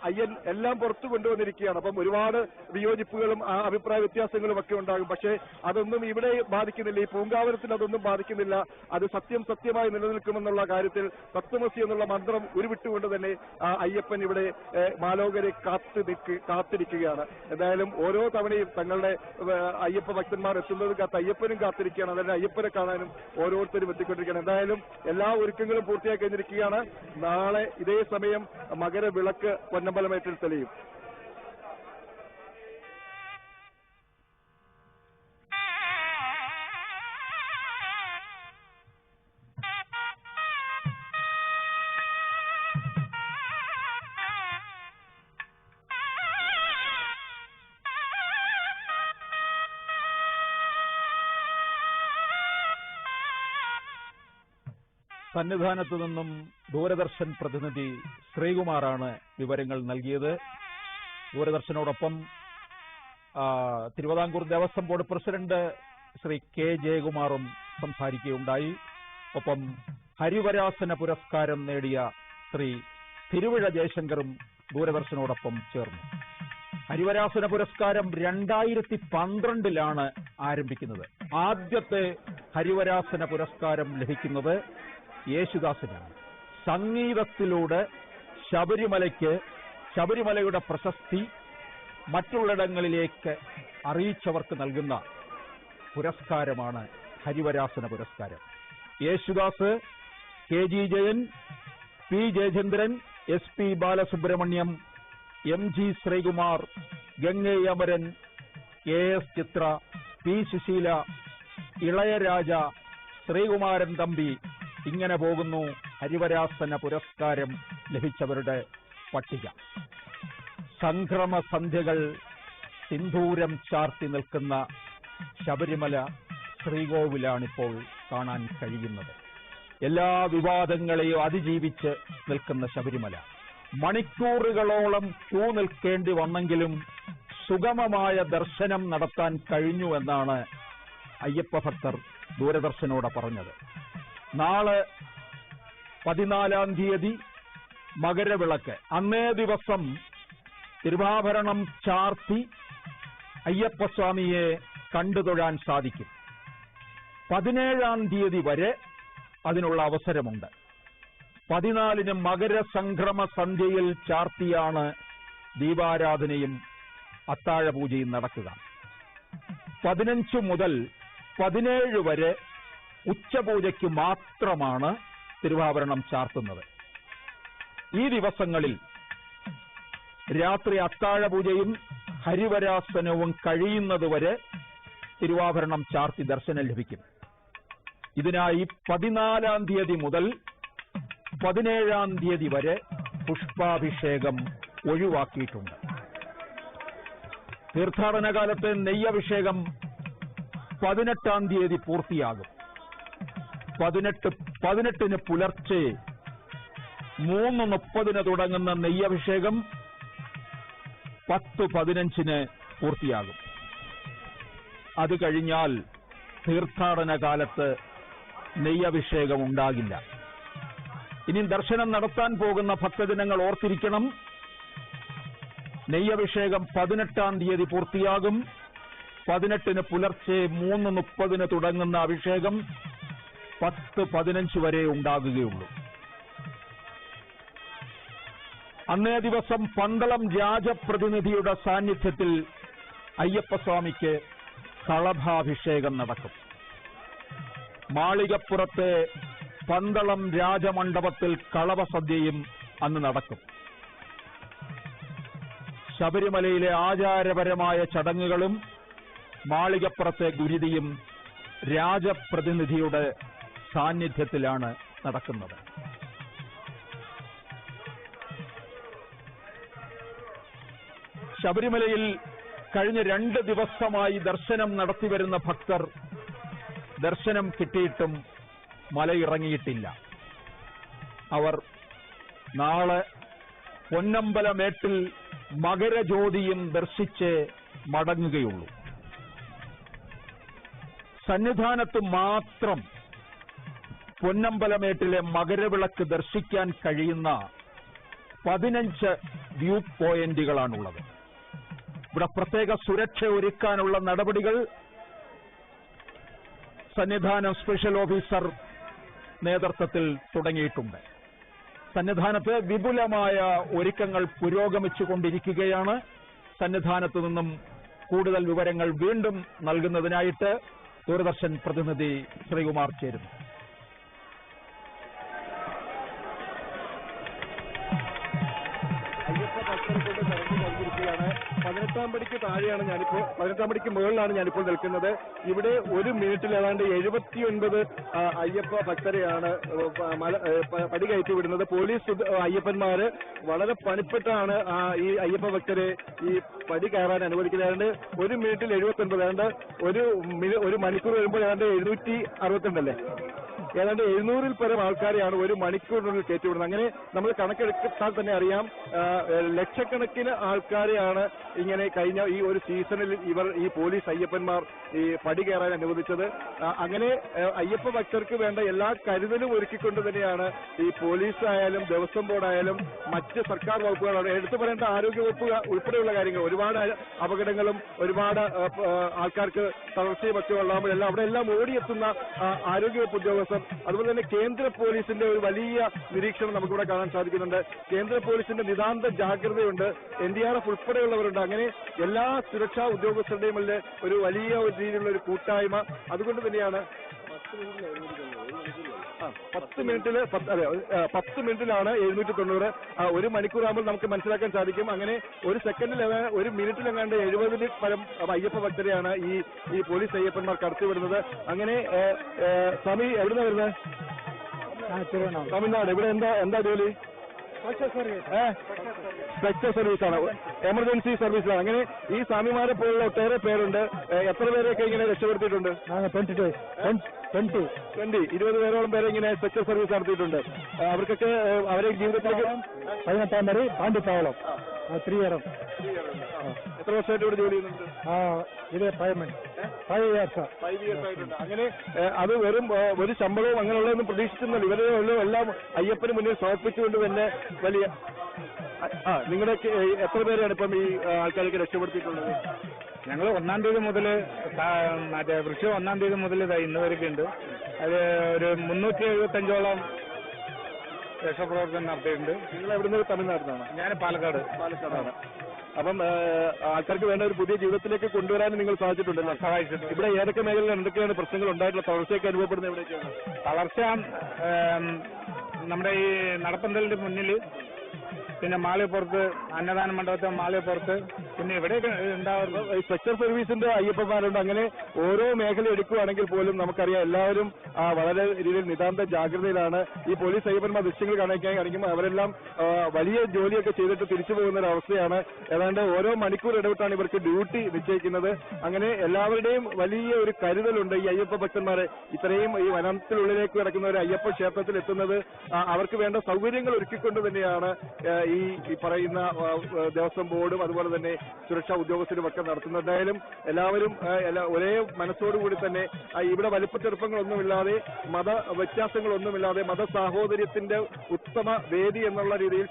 അയ്യൻ എല്ലാം പുറത്തു കൊണ്ടുവന്നിരിക്കുകയാണ്. അപ്പം ഒരുപാട് വിയോജിപ്പുകളും അഭിപ്രായ വ്യത്യാസങ്ങളും ഒക്കെ ഉണ്ടാകും. പക്ഷേ അതൊന്നും ഇവിടെ ബാധിക്കുന്നില്ല. ഈ പൂങ്കാവനത്തിന് അതൊന്നും ബാധിക്കുന്നില്ല. അത് സത്യമായി നിലനിൽക്കുമെന്നുള്ള കാര്യത്തിൽ തത്വമസി എന്നുള്ള മന്ത്രം ഉരുവിട്ടുകൊണ്ട് തന്നെ അയ്യപ്പൻ ഇവിടെ മാലോകരെ കാത്തിരിക്കുകയാണ്. എന്തായാലും ഓരോ തവണയും തങ്ങളുടെ അയ്യപ്പ ഭക്തന്മാർ എത്തുന്നത് കാത്ത് അയ്യപ്പനും കാത്തിരിക്കുകയാണ്. അതായത് അയ്യപ്പനെ കാണാനും ഓരോരുത്തരും എത്തിക്കൊണ്ടിരിക്കുകയാണ്. എന്തായാലും എല്ലാ ഒരുക്കങ്ങളും പൂർത്തിയാക്കി കഴിഞ്ഞിരിക്കുകയാണ്. നാളെ ഇതേ സമയം മകരവിളക്ക് പൊന്നമ്പലമേട്ടിൽ തെളിയും. സന്നിധാനത്തു നിന്നും ദൂരദർശൻ പ്രതിനിധി ശ്രീകുമാറാണ് വിവരങ്ങൾ നൽകിയത്. ദൂരദർശനോടൊപ്പം Thiruvithamkoor Devaswom board president Shri K ജയകുമാറും സംസാരിക്കുകയുണ്ടായി. ഒപ്പം ഹരിവരാസന പുരസ്കാരം നേടിയ ശ്രീ തിരുവിഴ ജയശങ്കറും ദൂരദർശനോടൊപ്പം ചേർന്നു. ഹരിവരാസന പുരസ്കാരം 2012 ആരംഭിക്കുന്നത്. ആദ്യത്തെ ഹരിവരാസന പുരസ്കാരം ലഭിക്കുന്നത് യേശുദാസിനാണ്. സംഗീതത്തിലൂടെ ശബരിമലയുടെ പ്രശസ്തി മറ്റുള്ളിടങ്ങളിലേക്ക് അറിയിച്ചവർക്ക് നൽകുന്ന പുരസ്കാരമാണ് ഹരിവരാസന പുരസ്കാരം. Yesudas, KG Jayan, P Jayachandran, SP Balasubrahmanyam, MG Sreekumar, Gangai Amaran, AS ചിത്ര, P സുശീല, ഇളയരാജ, ശ്രീകുമാരൻ തമ്പി, ഇങ്ങനെ പോകുന്നു ഹരിവരാസന പുരസ്കാരം ലഭിച്ചവരുടെ പട്ടിക. സംക്രമ സന്ധ്യകൾ സിന്ദൂരം ചാർത്തി നിൽക്കുന്ന ശബരിമല ശ്രീകോവിലാണിപ്പോൾ കാണാൻ കഴിയുന്നത്. എല്ലാ വിവാദങ്ങളെയും അതിജീവിച്ച് നിൽക്കുന്ന ശബരിമല. മണിക്കൂറുകളോളം ക്യൂ നിൽക്കേണ്ടി വന്നെങ്കിലും സുഗമമായ ദർശനം നടത്താൻ കഴിഞ്ഞുവെന്നാണ് അയ്യപ്പ ഭക്തർ ദൂരദർശനോട് പറഞ്ഞത്. നാളെ 14-ാം തീയതി മകരവിളക്ക്. അന്നേ ദിവസം തിരുവാഭരണം ചാർത്തി അയ്യപ്പസ്വാമിയെ കണ്ടുതൊഴാൻ സാധിക്കും. 17-ാം തീയതി വരെ അതിനുള്ള അവസരമുണ്ട്. 14-ന് മകരസംക്രമ സന്ധ്യയിൽ ചാർത്തിയാണ് ദീപാരാധനയും അത്താഴപൂജയും നടക്കുക. 15 മുതൽ 17 വരെ ഉച്ചപൂജയ്ക്ക് മാത്രമാണ് തിരുവാഭരണം ചാർത്തുന്നത്. ഈ ദിവസങ്ങളിൽ രാത്രി അത്താഴപൂജയും ഹരിവരാസനവും കഴിയുന്നതുവരെ തിരുവാഭരണം ചാർത്തി ദർശനം ലഭിക്കും. ഇതിനായി 14-ാം തീയതി മുതൽ 17-ാം തീയതി വരെ പുഷ്പാഭിഷേകം ഒഴിവാക്കിയിട്ടുണ്ട്. തീർത്ഥാടന കാലത്തെ നെയ്യഭിഷേകം 18-ാം തീയതി പൂർത്തിയാകും. 18-ന് പുലർച്ചെ 3:30 തുടങ്ങുന്ന നെയ്യഭിഷേകം 10:15 പൂർത്തിയാകും. അത് കഴിഞ്ഞാൽ തീർത്ഥാടന കാലത്ത് നെയ്യഭിഷേകം ഉണ്ടാകില്ല. ഇനി ദർശനം നടത്താൻ പോകുന്ന ഭക്തജനങ്ങൾ ഓർത്തിരിക്കണം, നെയ്യഭിഷേകം 18-ാം തീയതി പൂർത്തിയാകും. 18-ന് പുലർച്ചെ 3:30 തുടങ്ങുന്ന അഭിഷേകം 10:15 വരെ ഉണ്ടാകുകയുള്ളൂ. അന്നേ ദിവസം പന്തളം രാജപ്രതിനിധിയുടെ സാന്നിധ്യത്തിൽ അയ്യപ്പസ്വാമിക്ക് കളഭാഭിഷേകം നടക്കും. മാളികപ്പുറത്തെ പന്തളം രാജമണ്ഡപത്തിൽ കളഭസദ്യയും അന്ന് നടക്കും. ശബരിമലയിലെ ആചാരപരമായ ചടങ്ങുകളും മാളികപ്പുറത്തെ ഗുരുതിയും രാജപ്രതിനിധിയുടെ സാന്നിധ്യത്തിലാണ് നടക്കുന്നത്. ശബരിമലയിൽ കഴിഞ്ഞ 2 ദിവസമായി ദർശനം നടത്തിവരുന്ന ഭക്തർ ദർശനം കിട്ടിയിട്ടും മലയിറങ്ങിയിട്ടില്ല. അവർ നാളെ പൊന്നമ്പലമേട്ടിൽ മകരജ്യോതിയും ദർശിച്ച് മടങ്ങുകയുള്ളൂ. സന്നിധാനത്ത് മാത്രം പൊന്നമ്പലമേട്ടിലെ മകരവിളക്ക് ദർശിക്കാൻ കഴിയുന്ന 15 വ്യൂ പോയിന്റുകളാണുള്ളത്. ഇവിടെ പ്രത്യേക സുരക്ഷ ഒരുക്കാനുള്ള നടപടികൾ സന്നിധാനം സ്പെഷ്യൽ ഓഫീസർ നേതൃത്വത്തിൽ തുടങ്ങിയിട്ടുണ്ട്. സന്നിധാനത്ത് വിപുലമായ ഒരുക്കങ്ങൾ പുരോഗമിച്ചുകൊണ്ടിരിക്കുകയാണ്. സന്നിധാനത്തു നിന്നും കൂടുതൽ വിവരങ്ങൾ വീണ്ടും നൽകുന്നതിനായിട്ട് ദൂരദർശൻ പ്രതിനിധി ശ്രീകുമാർ ചേരുന്നു. അയ്യപ്പ ഭക്തരെ കൊണ്ട് നിറഞ്ഞു കഴിഞ്ഞിരിക്കുകയാണ്. 18-ാം പടിക്ക് താഴെയാണ് ഞാനിപ്പോൾ, 18-ാം പടിക്ക് മുകളിലാണ് ഞാനിപ്പോൾ നിൽക്കുന്നത്. ഇവിടെ 1 മിനിറ്റിൽ ഏതാണ്ട് 79 അയ്യപ്പ ഭക്തരെയാണ് പടി കയറ്റി വിടുന്നത്. പോലീസ് അയ്യപ്പന്മാര് വളരെ പണിപ്പെട്ടാണ് ഈ അയ്യപ്പ ഭക്തരെ ഈ പടി കയറാൻ അനുവദിക്കുന്നത്. ഏതാണ്ട് 1 മിനിറ്റിൽ 79, ഏതാണ്ട് ഒരു മണിക്കൂർ വരുമ്പോൾ ഏതാണ്ട് 762 അല്ലേ, ഏതാണ്ട് 700-ൽ പരം ആൾക്കാരെയാണ് 1 മണിക്കൂറിനുള്ളിൽ കയറ്റിവിടുന്നത്. അങ്ങനെ നമ്മൾ കണക്കെടുത്താൽ തന്നെ അറിയാം, ലക്ഷക്കണക്കിന് ആൾക്കാരെയാണ് ഇങ്ങനെ കഴിഞ്ഞ ഈ ഒരു സീസണിൽ ഈ പോലീസ് അയ്യപ്പന്മാർ ഈ പടി കയറാൻ അനുവദിച്ചത്. അങ്ങനെ അയ്യപ്പ ഭക്തർക്ക് വേണ്ട എല്ലാ കരുതലും ഒരുക്കിക്കൊണ്ട് തന്നെയാണ് ഈ പോലീസ് ആയാലും ദേവസ്വം ബോർഡായാലും മറ്റ് സർക്കാർ വകുപ്പുകളാണ് എടുത്തു പറയേണ്ട ആരോഗ്യ വകുപ്പ് ഉൾപ്പെടെയുള്ള കാര്യങ്ങൾ. ഒരുപാട് അപകടങ്ങളും ഒരുപാട് ആൾക്കാർക്ക് തളർച്ചയും ഒക്കെ ഉണ്ടാകുമ്പോഴെല്ലാം അവിടെ എല്ലാം ഓടിയെത്തുന്ന ആരോഗ്യവകുപ്പ് ഉദ്യോഗസ്ഥർ, അതുപോലെ തന്നെ കേന്ദ്ര പോലീസിന്റെ ഒരു വലിയ നിരീക്ഷണം നമുക്കിവിടെ കാണാൻ സാധിക്കുന്നുണ്ട്. കേന്ദ്ര പോലീസിന്റെ നിതാന്ത ജാഗ്രതയുണ്ട്, NDRF ഉൾപ്പെടെയുള്ളവരുണ്ട്. അങ്ങനെ എല്ലാ സുരക്ഷാ ഉദ്യോഗസ്ഥരുടെയും ഒരു വലിയ രീതിയിലുള്ള ഒരു കൂട്ടായ്മ. അതുകൊണ്ട് തന്നെയാണ് 10 മിനിറ്റിലാണ് 790. 1 മണിക്കൂറാകുമ്പോൾ നമുക്ക് മനസ്സിലാക്കാൻ സാധിക്കും. അങ്ങനെ 1 സെക്കൻഡിൽ 1 മിനിറ്റിലെങ്ങാണ്ട് 70-ൽ പരം അയ്യപ്പ ഭക്തരെയാണ് ഈ പോലീസ് അയ്യപ്പന്മാർ കടത്തിവിടുന്നത്. അങ്ങനെ സ്വാമി എവിടുന്നാ വരുന്നത്? തമിഴ്നാട്. ഇവിടെ എന്താ ജോലി? സ്പെക്ടർ സർവീസാണ്, എമർജൻസി സർവീസിലാണ്. അങ്ങനെ ഈ സ്വാമിമാരെ പോലുള്ള ഒട്ടേറെ പേരുണ്ട്. എത്ര പേരെയൊക്കെ ഇങ്ങനെ രക്ഷപ്പെടുത്തിയിട്ടുണ്ട്? 20 പേരോളം പേരെ ഇങ്ങനെ സ്പെക്ടർ സർവീസ് നടത്തിയിട്ടുണ്ട്. അവർക്കൊക്കെ അവരെ ജീവിതത്തിലേക്ക് 18-ാം വരെ പാണ്ഡിത്താവളം 3 ഇയർ. എത്ര വർഷമായിട്ട് ഇവിടെ ജോലി ചെയ്യുന്നുണ്ട്? ഇത് 5 years ആയിട്ടുണ്ട്. അങ്ങനെ അത് വെറും ഒരു ശമ്പളവും അങ്ങനെയുള്ളതൊന്നും പ്രതീക്ഷിക്കുന്നില്ല. ഇവരെ എല്ലാം അയ്യപ്പന് മുന്നിൽ സമർപ്പിച്ചുകൊണ്ട് തന്നെ വലിയ നിങ്ങളുടെ എത്ര പേരാണ് ഇപ്പം ഈ ആൾക്കാരൊക്കെ രക്ഷപ്പെടുത്തിയിട്ടുള്ളത്? ഞങ്ങൾ 1-ാം തീയതി മുതൽ മറ്റേ വൃക്ഷം 1-ാം തീയതി മുതൽ ഇന്ന് വരെയൊക്കെ ഉണ്ട്. അത് ഒരു 375ഓളം രക്ഷാപ്രവർത്തനം നടത്തിയിട്ടുണ്ട്. നിങ്ങൾ എവിടുന്ന്? തമിഴ്നാട്ടിലാണ്. ഞാൻ പാലക്കാടാണ്. അപ്പം ആൾക്കാർക്ക് വേണ്ട ഒരു പുതിയ ജീവിതത്തിലേക്ക് കൊണ്ടുവരാനും നിങ്ങൾ സാധിച്ചിട്ടുണ്ടല്ലോ, സഹായിച്ചിട്ടുണ്ട്. ഇവിടെ ഏതൊക്കെ മേഖലയിൽ എന്തൊക്കെയാണ് പ്രശ്നങ്ങൾ ഉണ്ടായിട്ടുള്ള തളർച്ചയൊക്കെ അനുഭവപ്പെടുന്നത്? എവിടെയൊക്കെയാണ് തളർച്ച? നമ്മുടെ ഈ നടപ്പന്തലിന്റെ മുന്നിൽ പിന്നെ മാളികപ്പുറത്ത് അന്നദാന മണ്ഡപത്തെ മാളികപ്പുറത്ത്, പിന്നെ ഇവിടെയൊക്കെ ഉണ്ടാവുന്നു. സ്പെഷ്യൽ സർവീസിന്റെ അയ്യപ്പന്മാരുണ്ട്. അങ്ങനെ ഓരോ മേഖല എടുക്കുകയാണെങ്കിൽ പോലും നമുക്കറിയാം എല്ലാവരും വളരെ രീതിയിൽ നിതാന്ത ജാഗ്രതയിലാണ്. ഈ പോലീസ് അയ്യപ്പന്മാർ ദൃശ്യങ്ങൾ കാണിക്കുമ്പോൾ അവരെല്ലാം വലിയ ജോലിയൊക്കെ ചെയ്തിട്ട് തിരിച്ചു പോകുന്ന ഒരു അവസ്ഥയാണ്. ഏതാണ്ട് ഓരോ മണിക്കൂർ ഇടവിട്ടാണ് ഇവർക്ക് ഡ്യൂട്ടി നിശ്ചയിക്കുന്നത്. അങ്ങനെ എല്ലാവരുടെയും വലിയ ഒരു കരുതലുണ്ട്. ഈ അയ്യപ്പ ഭക്തന്മാരെ ഇത്രയും ഈ വനത്തിനുള്ളിലേക്ക് കിടക്കുന്ന ഒരു അയ്യപ്പ ക്ഷേത്രത്തിൽ എത്തുന്നത് അവർക്ക് വേണ്ട സൗകര്യങ്ങൾ ഒരുക്കിക്കൊണ്ട് തന്നെയാണ് ഈ പറയുന്ന ദേവസ്വം ബോർഡും അതുപോലെ തന്നെ സുരക്ഷാ ഉദ്യോഗസ്ഥരും ഒക്കെ നടത്തുന്നത്. എന്തായാലും എല്ലാവരും ഒരേ മനസ്സോടുകൂടി തന്നെ ഇവിടെ വലിപ്പച്ചെറുപ്പങ്ങളൊന്നുമില്ലാതെ മത വ്യത്യാസങ്ങളൊന്നുമില്ലാതെ മത സാഹോദര്യത്തിന്റെ ഉത്തമ വേദി എന്നുള്ള രീതിയിൽ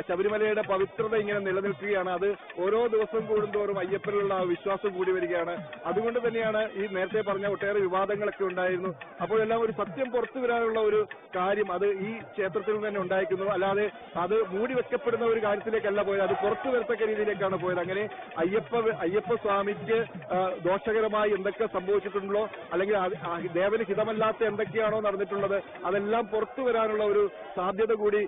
ശബരിമലയുടെ പവിത്രത ഇങ്ങനെ നിലനിൽക്കുകയാണ്. അത് ഓരോ ദിവസം കൂടുന്തോറും അയ്യപ്പനിലുള്ള വിശ്വാസം കൂടി വരികയാണ്. അതുകൊണ്ട് തന്നെയാണ് ഈ നേരത്തെ പറഞ്ഞ ഒട്ടേറെ വിവാദങ്ങളൊക്കെ ഉണ്ടായിരുന്നു. അപ്പോഴെല്ലാം ഒരു സത്യം പുറത്തു വരാനുള്ള ഒരു കാര്യം അത് ഈ ക്ഷേത്രത്തിൽ തന്നെ ഉണ്ടായിരിക്കുന്നു. അല്ലാതെ അത് മൂടി വെക്കപ്പെടുന്ന ഒരു കാര്യത്തിലേക്കല്ല പോയത്, അത് പുറത്തു വരത്തക്ക രീതിയിലേക്കാണ് പോയത്. അങ്ങനെ അയ്യപ്പ സ്വാമിക്ക് ദോഷകരമായി എന്തൊക്കെ സംഭവിച്ചിട്ടുണ്ടോ അല്ലെങ്കിൽ ദേവന് ഹിതമല്ലാത്ത എന്തൊക്കെയാണോ നടന്നിട്ടുള്ളത് അതെല്ലാം പുറത്തു വരാനുള്ള ഒരു സാധ്യത കൂടി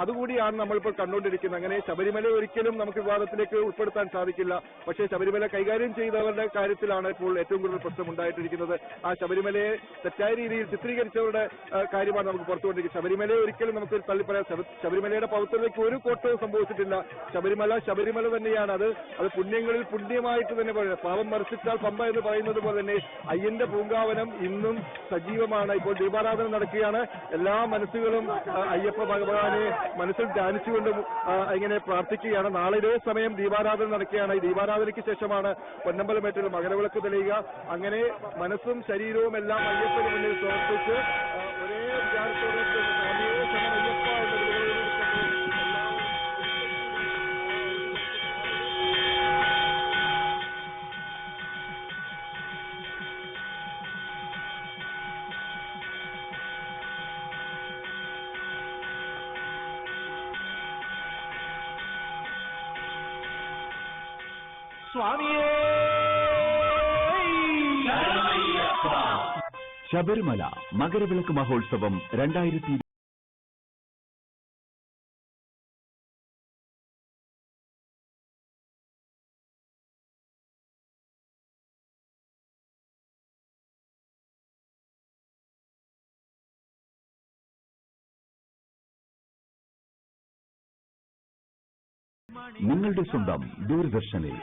അതുകൂടിയാണ് നമ്മളിപ്പോൾ കണ്ടുകൊണ്ടിരിക്കുന്നത്. അങ്ങനെ ശബരിമല ഒരിക്കലും നമുക്ക് വിവാദത്തിലേക്ക് ഉൾപ്പെടുത്താൻ സാധിക്കില്ല. പക്ഷേ ശബരിമല കൈകാര്യം ചെയ്തവരുടെ കാര്യത്തിലാണ് ഇപ്പോൾ ഏറ്റവും കൂടുതൽ പ്രശ്നം ഉണ്ടായിട്ടിരിക്കുന്നത്. ആ ശബരിമലയെ തെറ്റായ രീതിയിൽ ചിത്രീകരിച്ചവരുടെ കാര്യമാണ് നമുക്ക് പുറത്തുകൊണ്ടിരിക്കുന്നത്. ശബരിമലയെ ഒരിക്കലും നമുക്ക് തള്ളിപ്പറയാം. ശബരിമലയുടെ പവിത്രതയ്ക്ക് ഒരു കോട്ടവും സംഭവിച്ചിട്ടില്ല. ശബരിമല തന്നെയാണ്. അത് പുണ്യങ്ങളിൽ പുണ്യമായിട്ട് തന്നെ പറയുന്നത്. പാപം മറിച്ചിട്ടാൽ പമ്പ എന്ന് പറയുന്നത് പോലെ തന്നെ അയ്യന്റെ പൂങ്കാവനം ഇന്നും സജീവമാണ്. ഇപ്പോൾ ദീപാരാധന നടക്കുകയാണ്. എല്ലാ മനസ്സുകളും അയ്യപ്പ ഭഗവാനെ മനസ്സിൽ ധ്യാനിച്ചുകൊണ്ട് ഇങ്ങനെ പ്രാർത്ഥിക്കുകയാണ്. നാളെ ഇതേ സമയം ദീപാരാധന നടക്കുകയാണ്. ഈ ദീപാരാധനയ്ക്ക് ശേഷമാണ് പൊന്നമ്പലമേട്ടിൽ മകരവിളക്ക് തെളിയുക. അങ്ങനെ മനസ്സും ശരീരവും എല്ലാം അയ്യപ്പന് മുന്നിൽ സമർപ്പിച്ച് ഒരേ വിചാരത്തോടെ ശബരിമല മകരവിളക്ക് മഹോത്സവം 2020. നിങ്ങളുടെ സ്വന്തം ദൂരദർശനിൽ.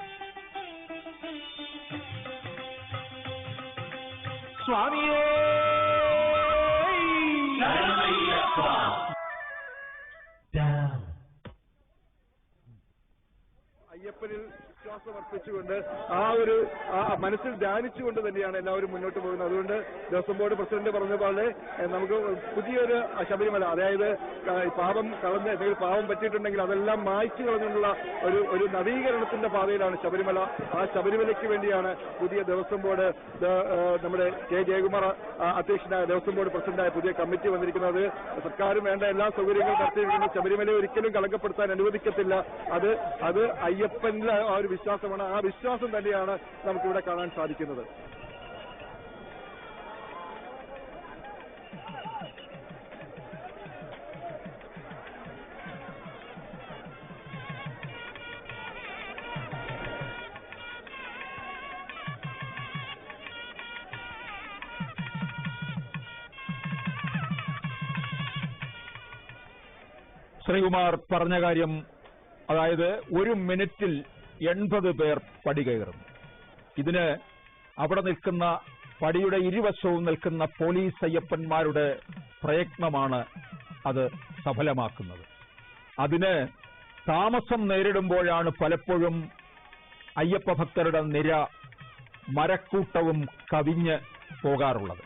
സ്വാമിയേ അയ്യപ്പനിൽ വിശ്വാസം അർപ്പിച്ചുകൊണ്ട് മനസ്സിൽ ധ്യാനിച്ചുകൊണ്ട് തന്നെയാണ് എല്ലാവരും മുന്നോട്ട് പോകുന്നത്. അതുകൊണ്ട് ദേവസ്വം ബോർഡ് പ്രസിഡന്റ് പറഞ്ഞ പോലെ നമുക്ക് പുതിയൊരു ശബരിമല, അതായത് പാപം കളഞ്ഞ് എന്തെങ്കിലും പാപം പറ്റിയിട്ടുണ്ടെങ്കിൽ അതെല്ലാം മായ്ച്ചു കളഞ്ഞുള്ള ഒരു നവീകരണത്തിന്റെ പാതയിലാണ് ശബരിമല. ആ ശബരിമലയ്ക്ക് വേണ്ടിയാണ് പുതിയ ദേവസ്വം ബോർഡ് നമ്മുടെ കെ ജയകുമാർ അധ്യക്ഷനായ ദേവസ്വം ബോർഡ് പ്രസിഡന്റായ പുതിയ കമ്മിറ്റി വന്നിരിക്കുന്നത്. സർക്കാരും വേണ്ട എല്ലാ സൗകര്യങ്ങളും നടത്തിയിരിക്കുന്നത്. ശബരിമലയെ ഒരിക്കലും കളങ്കപ്പെടുത്താൻ അനുവദിക്കത്തില്ല. അത് അയ്യപ്പനിലെ ആ ഒരു വിശ്വാസമാണ്. ആ വിശ്വാസം തന്നെയാണ് നമുക്കിവിടെ കാണാൻ സാധിക്കുന്നത്. ശ്രീകുമാർ പറഞ്ഞ കാര്യം, അതായത് ഒരു മിനിറ്റിൽ 80 പേർ പടി കയറുന്നു. ഇതിന് അവിടെ നിൽക്കുന്ന പടിയുടെ ഇരുവശവും നിൽക്കുന്ന പോലീസ് അയ്യപ്പന്മാരുടെ പ്രയത്നമാണ് അത് സഫലമാക്കുന്നത്. അതിന് താമസം നേരിടുമ്പോഴാണ് പലപ്പോഴും അയ്യപ്പ ഭക്തരുടെ നിര മരക്കൂട്ടവും കവിഞ്ഞ് പോകാറുള്ളത്.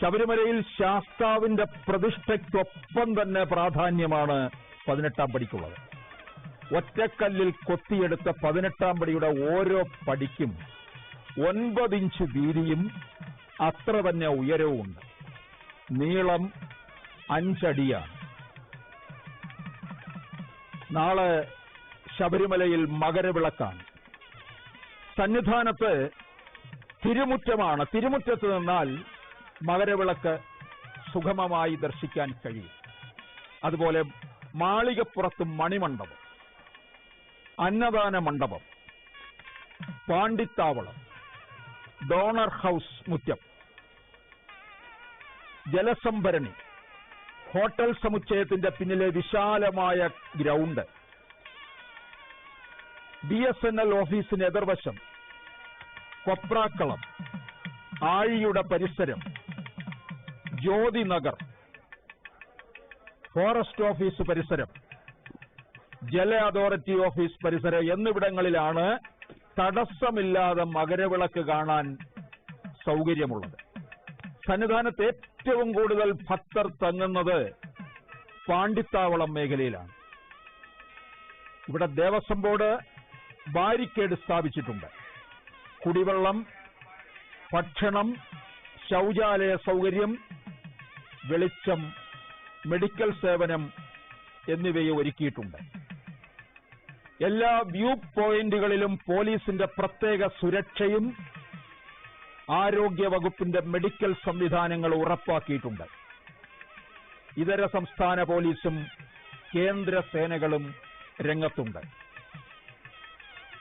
ശബരിമലയിൽ ശാസ്താവിന്റെ പ്രതിഷ്ഠയ്ക്കൊപ്പം തന്നെ പ്രാധാന്യമാണ് 18ാം പടിക്കുള്ളത്. ഒറ്റക്കല്ലിൽ കൊത്തിയെടുത്ത 18ാം പടിയുടെ ഓരോ പടിക്കും 9 ഇഞ്ച് വീതിയും അത്ര തന്നെ ഉയരവുമുണ്ട്. നീളം 5 അടിയാണ്. നാളെ ശബരിമലയിൽ മകരവിളക്കാണ്. സന്നിധാനത്ത് തിരുമുറ്റമാണ്. തിരുമുറ്റത്ത് നിന്നാൽ മകരവിളക്ക് സുഗമമായി ദർശിക്കാൻ കഴിയും. അതുപോലെ മാളികപ്പുറത്ത് മണിമണ്ഡപം, അന്നദാന മണ്ഡപം, പാണ്ടിത്താവളം, ഡോണർ ഹൌസ് മുറ്റം, ജലസംഭരണി, ഹോട്ടൽ സമുച്ചയത്തിന്റെ പിന്നിലെ വിശാലമായ ഗ്രൗണ്ട്, BSNL ഓഫീസിന് എതിർവശം, കൊപ്രാക്കളം, ആഴിയുടെ പരിസരം, ജ്യോതി നഗർ, ഫോറസ്റ്റ് ഓഫീസ് പരിസരം, ജല അതോറിറ്റി ഓഫീസ് പരിസരം എന്നിവിടങ്ങളിലാണ് തടസ്സമില്ലാതെ മകരവിളക്ക് കാണാൻ സൗകര്യമുള്ളത്. സന്നിധാനത്ത് ഏറ്റവും കൂടുതൽ ഭക്തർ തങ്ങുന്നത് പാണ്ടിത്താവളം മേഖലയിലാണ്. ഇവിടെ ദേവസ്വം ബോർഡ് ബാരിക്കേഡ് സ്ഥാപിച്ചിട്ടുണ്ട്. കുടിവെള്ളം, ഭക്ഷണം, ശൗചാലയ സൗകര്യം, വെളിച്ചം, മെഡിക്കൽ സേവനം എന്നിവയെ ഒരുക്കിയിട്ടുണ്ട്. എല്ലാ വ്യൂ പോയിന്റുകളിലും പോലീസിന്റെ പ്രത്യേക സുരക്ഷയും ആരോഗ്യ വകുപ്പിന്റെ മെഡിക്കൽ സംവിധാനങ്ങൾ ഉറപ്പാക്കിയിട്ടുണ്ട്. ഇതര സംസ്ഥാന പോലീസും കേന്ദ്ര സേനകളും രംഗത്തുണ്ട്.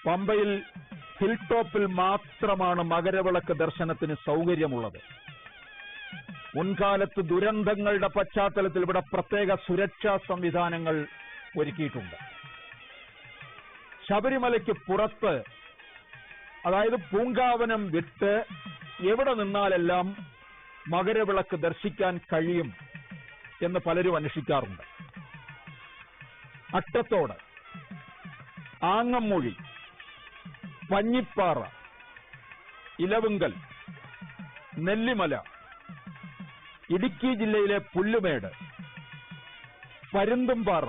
പമ്പയിൽ ഹിൽ ടോപ്പിൽ മാത്രമാണ് മകരവിളക്ക് ദർശനത്തിന് സൗകര്യമുള്ളത്. മുൻകാലത്ത് ദുരന്തങ്ങളുടെ പശ്ചാത്തലത്തിൽ ഇവിടെ പ്രത്യേക സുരക്ഷാ സംവിധാനങ്ങൾ ഒരുക്കിയിട്ടുണ്ട്. ശബരിമലയ്ക്ക് പുറത്ത്, അതായത് പൂങ്കാവനം വിട്ട് എവിടെ നിന്നാലെല്ലാം മകരവിളക്ക് ദർശിക്കാൻ കഴിയും എന്ന് പലരും അന്വേഷിക്കാറുണ്ട്. അട്ടത്തോട്, ആങ്ങമ്മൊഴി, പഞ്ഞിപ്പാറ, ഇലവുങ്കൽ, നെല്ലിമല, ഇടുക്കി ജില്ലയിലെ പുല്ലുമേട്, പരുന്തുംപാറ,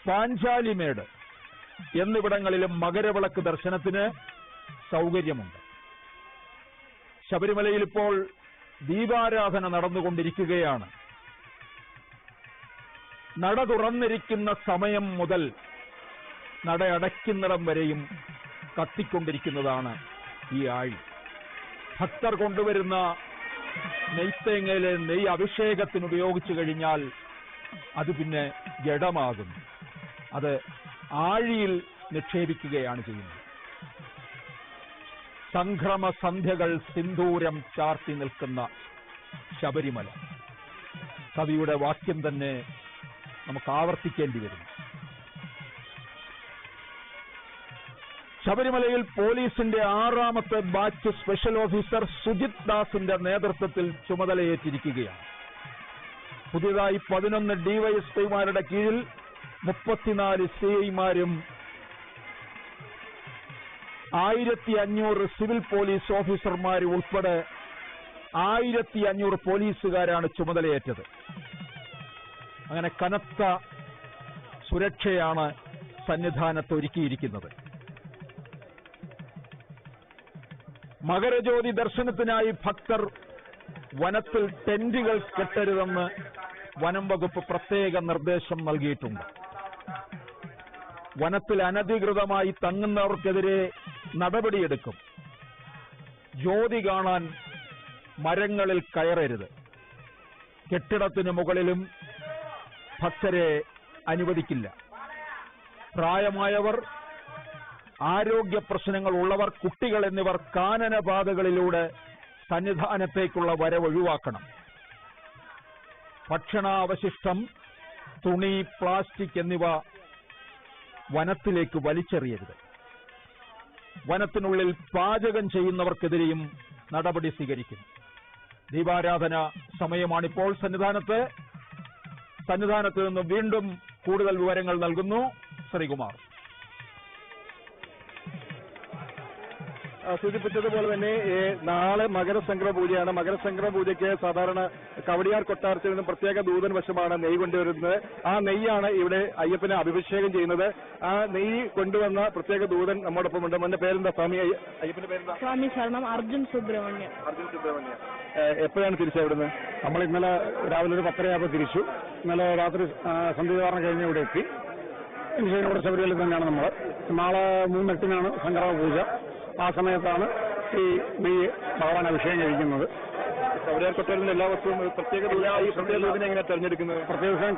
പാഞ്ചാലിമേട് എന്നിവിടങ്ങളിലും മകരവിളക്ക് ദർശനത്തിന് സൗകര്യമുണ്ട്. ശബരിമലയിൽ ഇപ്പോൾ ദീപാരാധന നടന്നുകൊണ്ടിരിക്കുകയാണ്. നട തുറന്നിരിക്കുന്ന സമയം മുതൽ നട അടയ്ക്കുന്നിടം വരെയും കത്തിക്കൊണ്ടിരിക്കുന്നതാണ് ഈ ആഴി. ഭക്തർ കൊണ്ടുവരുന്ന നെയ്ത്തേങ്ങയിലെ നെയ്യ് അഭിഷേകത്തിന് ഉപയോഗിച്ചു കഴിഞ്ഞാൽ അത് പിന്നെ ജഡമാകുന്നു. അത് ആഴിയിൽ നിക്ഷേപിക്കുകയാണ് ചെയ്യുന്നത്. സംക്രമ സന്ധ്യകൾ സിന്ദൂരം ചാർത്തി നിൽക്കുന്ന ശബരിമല. കവിയുടെ വാക്യം തന്നെ നമുക്ക് ആവർത്തിക്കേണ്ടി വരും. ശബരിമലയിൽ പോലീസിന്റെ 6ാമത്തെ ബാച്ച് സ്പെഷ്യൽ ഓഫീസർ സുജിത് ദാസിന്റെ നേതൃത്വത്തിൽ ചുമതലയേറ്റിരിക്കുകയാണ്. പുതിയതായി 11 ഡിവൈഎസ്പിമാരുടെ കീഴിൽ 34 സിഐമാരും 1500 സിവിൽ പോലീസ് ഓഫീസർമാരും ഉൾപ്പെടെ 1500 പോലീസുകാരാണ് ചുമതലയേറ്റത്. അങ്ങനെ കനത്ത സുരക്ഷയാണ് സന്നിധാനത്ത് ഒരുക്കിയിരിക്കുന്നത്. മകരജ്യോതി ദർശനത്തിനായി ഭക്തർ വനത്തിൽ ടെന്റുകൾ കെട്ടരുതെന്ന് വനം വകുപ്പ് പ്രത്യേക നിർദ്ദേശം നൽകിയിട്ടുണ്ട്. വനത്തിൽ അനധികൃതമായി തങ്ങുന്നവർക്കെതിരെ നടപടിയെടുക്കും. ജ്യോതി കാണാൻ മരങ്ങളിൽ കയറരുത്. കെട്ടിടത്തിന് മുകളിലും ഭക്തരെ അനുവദിക്കില്ല. പ്രായമായവർ, ആരോഗ്യ പ്രശ്നങ്ങൾ ഉള്ളവർ, കുട്ടികൾ എന്നിവർ കാനനപാതകളിലൂടെ സന്നിധാനത്തേക്കുള്ള വരവ് ഒഴിവാക്കണം. ഭക്ഷണാവശിഷ്ടം, തുണി, പ്ലാസ്റ്റിക് എന്നിവ വനത്തിലേക്ക് വലിച്ചെറിയരുത്. വനത്തിനുള്ളിൽ പാചകം ചെയ്യുന്നവർക്കെതിരെയും നടപടി സ്വീകരിക്കും. ദീപാരാധന സമയമാണിപ്പോൾ. സന്നിധാനത്ത് നിന്ന് വീണ്ടും കൂടുതൽ വിവരങ്ങൾ നൽകുന്നു ശ്രീകുമാർ. സൂചിപ്പിച്ചതുപോലെ തന്നെ നാളെ മകരസംക്രമ പൂജയാണ്. മകരസംക്രമ പൂജയ്ക്ക് സാധാരണ കവടിയാർ കൊട്ടാരത്തിൽ നിന്നും പ്രത്യേക ദൂതൻ വശമാണ് നെയ്യ് കൊണ്ടുവരുന്നത്. ആ നെയ്യാണ് ഇവിടെ അയ്യപ്പനെ അഭിഷേകം ചെയ്യുന്നത്. ആ നെയ്യ് കൊണ്ടുവന്ന പ്രത്യേക ദൂതൻ നമ്മോടൊപ്പം ഉണ്ട്. എന്റെ പേരെന്താ സ്വാമി? അയ്യപ്പന്റെ പേരെന്താ? സ്വാമി ശരണം അർജുൻ സുബ്രഹ്മണ്യം. എപ്പോഴാണ് തിരിച്ചവിടുന്ന്? നമ്മൾ ഇന്നലെ രാവിലെ ഒരു 10:30 തിരിച്ചു. ഇന്നലെ രാത്രി സന്ധ്യാധാരണം കഴിഞ്ഞ് ഇവിടെ എത്തി. ഇവിടെ ശബരിമലയിൽ തന്നെയാണ് നമ്മൾ. നാളെ 3:08 സംക്രമ പൂജ. ആ സമയത്താണ് ഈ നെയ്യ് ഭഗവാൻ അഭിഷേകം കഴിക്കുന്നത്. ശബരിമല കൊട്ടാരത്തിന്റെ എല്ലാ വർഷവും പ്രത്യേക ദിവസം എങ്ങനെ തെരഞ്ഞെടുക്കുന്നത്? പ്രത്യേക ദിവസം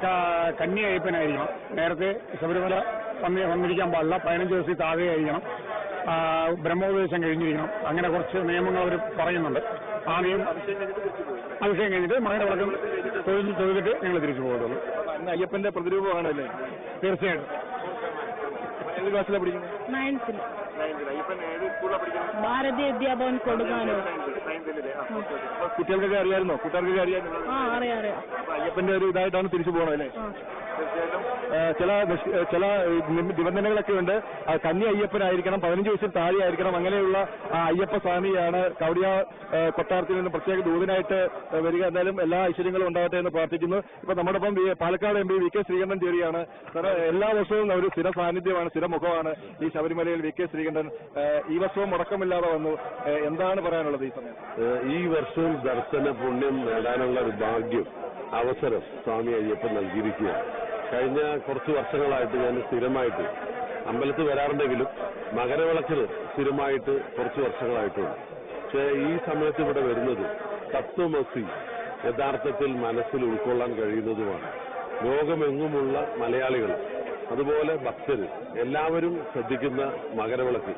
കന്നി അയ്യപ്പനായിരിക്കണം. നേരത്തെ ശബരിമല വന്നിരിക്കാൻ പാടില്ല, 15 ദിവസത്തിൽ താഴെ ആയിരിക്കണം, ബ്രഹ്മോപദേശം കഴിഞ്ഞിരിക്കണം. അങ്ങനെ കുറച്ച് നിയമങ്ങൾ അവർ പറയുന്നുണ്ട്. ആ നിയമം അഭിഷേകം കഴിഞ്ഞിട്ട് മകര വിളക്കം തൊഴുതിട്ട് ഞങ്ങൾ തിരിച്ചു പോകുള്ളൂ. അയ്യപ്പന്റെ പ്രതിരൂപമാണല്ലേ? തീർച്ചയായിട്ടും. ഏത് ക്ലാസ്സിലാണ് പഠിക്കുന്നത്? 9th. ഭാരതീയ വിദ്യാഭവൻ കൊടുക്കാനോ. കുട്ടികൾക്കൊക്കെ അറിയാമായിരുന്നോ? കൂട്ടുകാർക്കൊക്കെ അറിയാമായിരുന്നു? അറിയാം. അയ്യപ്പന്റെ ഒരു ഇതായിട്ടാണ് തിരിച്ചു പോകണം അല്ലേ? ചില നിബന്ധനകളൊക്കെ ഉണ്ട്. കന്നി അയ്യപ്പനായിരിക്കണം, 15 വയസ്സിൽ താഴെ ആയിരിക്കണം. അങ്ങനെയുള്ള അയ്യപ്പ സ്വാമിയാണ് കവടിയ കൊട്ടാരത്തിൽ നിന്ന് പ്രത്യേക ദൂതനായിട്ട് വരിക. എന്തായാലും എല്ലാ ഐശ്വര്യങ്ങളും ഉണ്ടാകട്ടെ എന്ന് പ്രാർത്ഥിക്കുന്നു. ഇപ്പൊ നമ്മോടൊപ്പം പാലക്കാട് MP VK ശ്രീകണ്ഠൻ ചേരുകയാണ്. എല്ലാ വർഷവും ഒരു സ്ഥിര സാന്നിധ്യമാണ്, സ്ഥിര മുഖമാണ് ഈ ശബരിമലയിൽ VK ശ്രീകണ്ഠൻ. ഈ വർഷവും മുടക്കമില്ലാതെ വന്നു. എന്താണ് പറയാനുള്ളത് ഈ സമയം? ഈ വർഷവും ദർശന പുണ്യം നേടാനുള്ള ഒരു ഭാഗ്യം, അവസരം സ്വാമി അയ്യപ്പൻ നൽകിയിരിക്കുകയാണ്. കഴിഞ്ഞ കുറച്ച് വർഷങ്ങളായിട്ട് ഞാൻ സ്ഥിരമായിട്ട് അമ്പലത്തിൽ വരാറുണ്ടെങ്കിലും മകരവിളക്കിന് സ്ഥിരമായിട്ട് കുറച്ച് വർഷങ്ങളായിട്ടുണ്ട്. പക്ഷേ ഈ സമയത്ത് ഇവിടെ വരുന്നത് തത്വമസി യഥാർത്ഥത്തിൽ മനസ്സിൽ ഉൾക്കൊള്ളാൻ കഴിയുന്നതുമാണ്. ലോകമെങ്ങുമുള്ള മലയാളികൾ, അതുപോലെ ഭക്തര് എല്ലാവരും ശ്രദ്ധിക്കുന്ന മകരവിളക്ക്,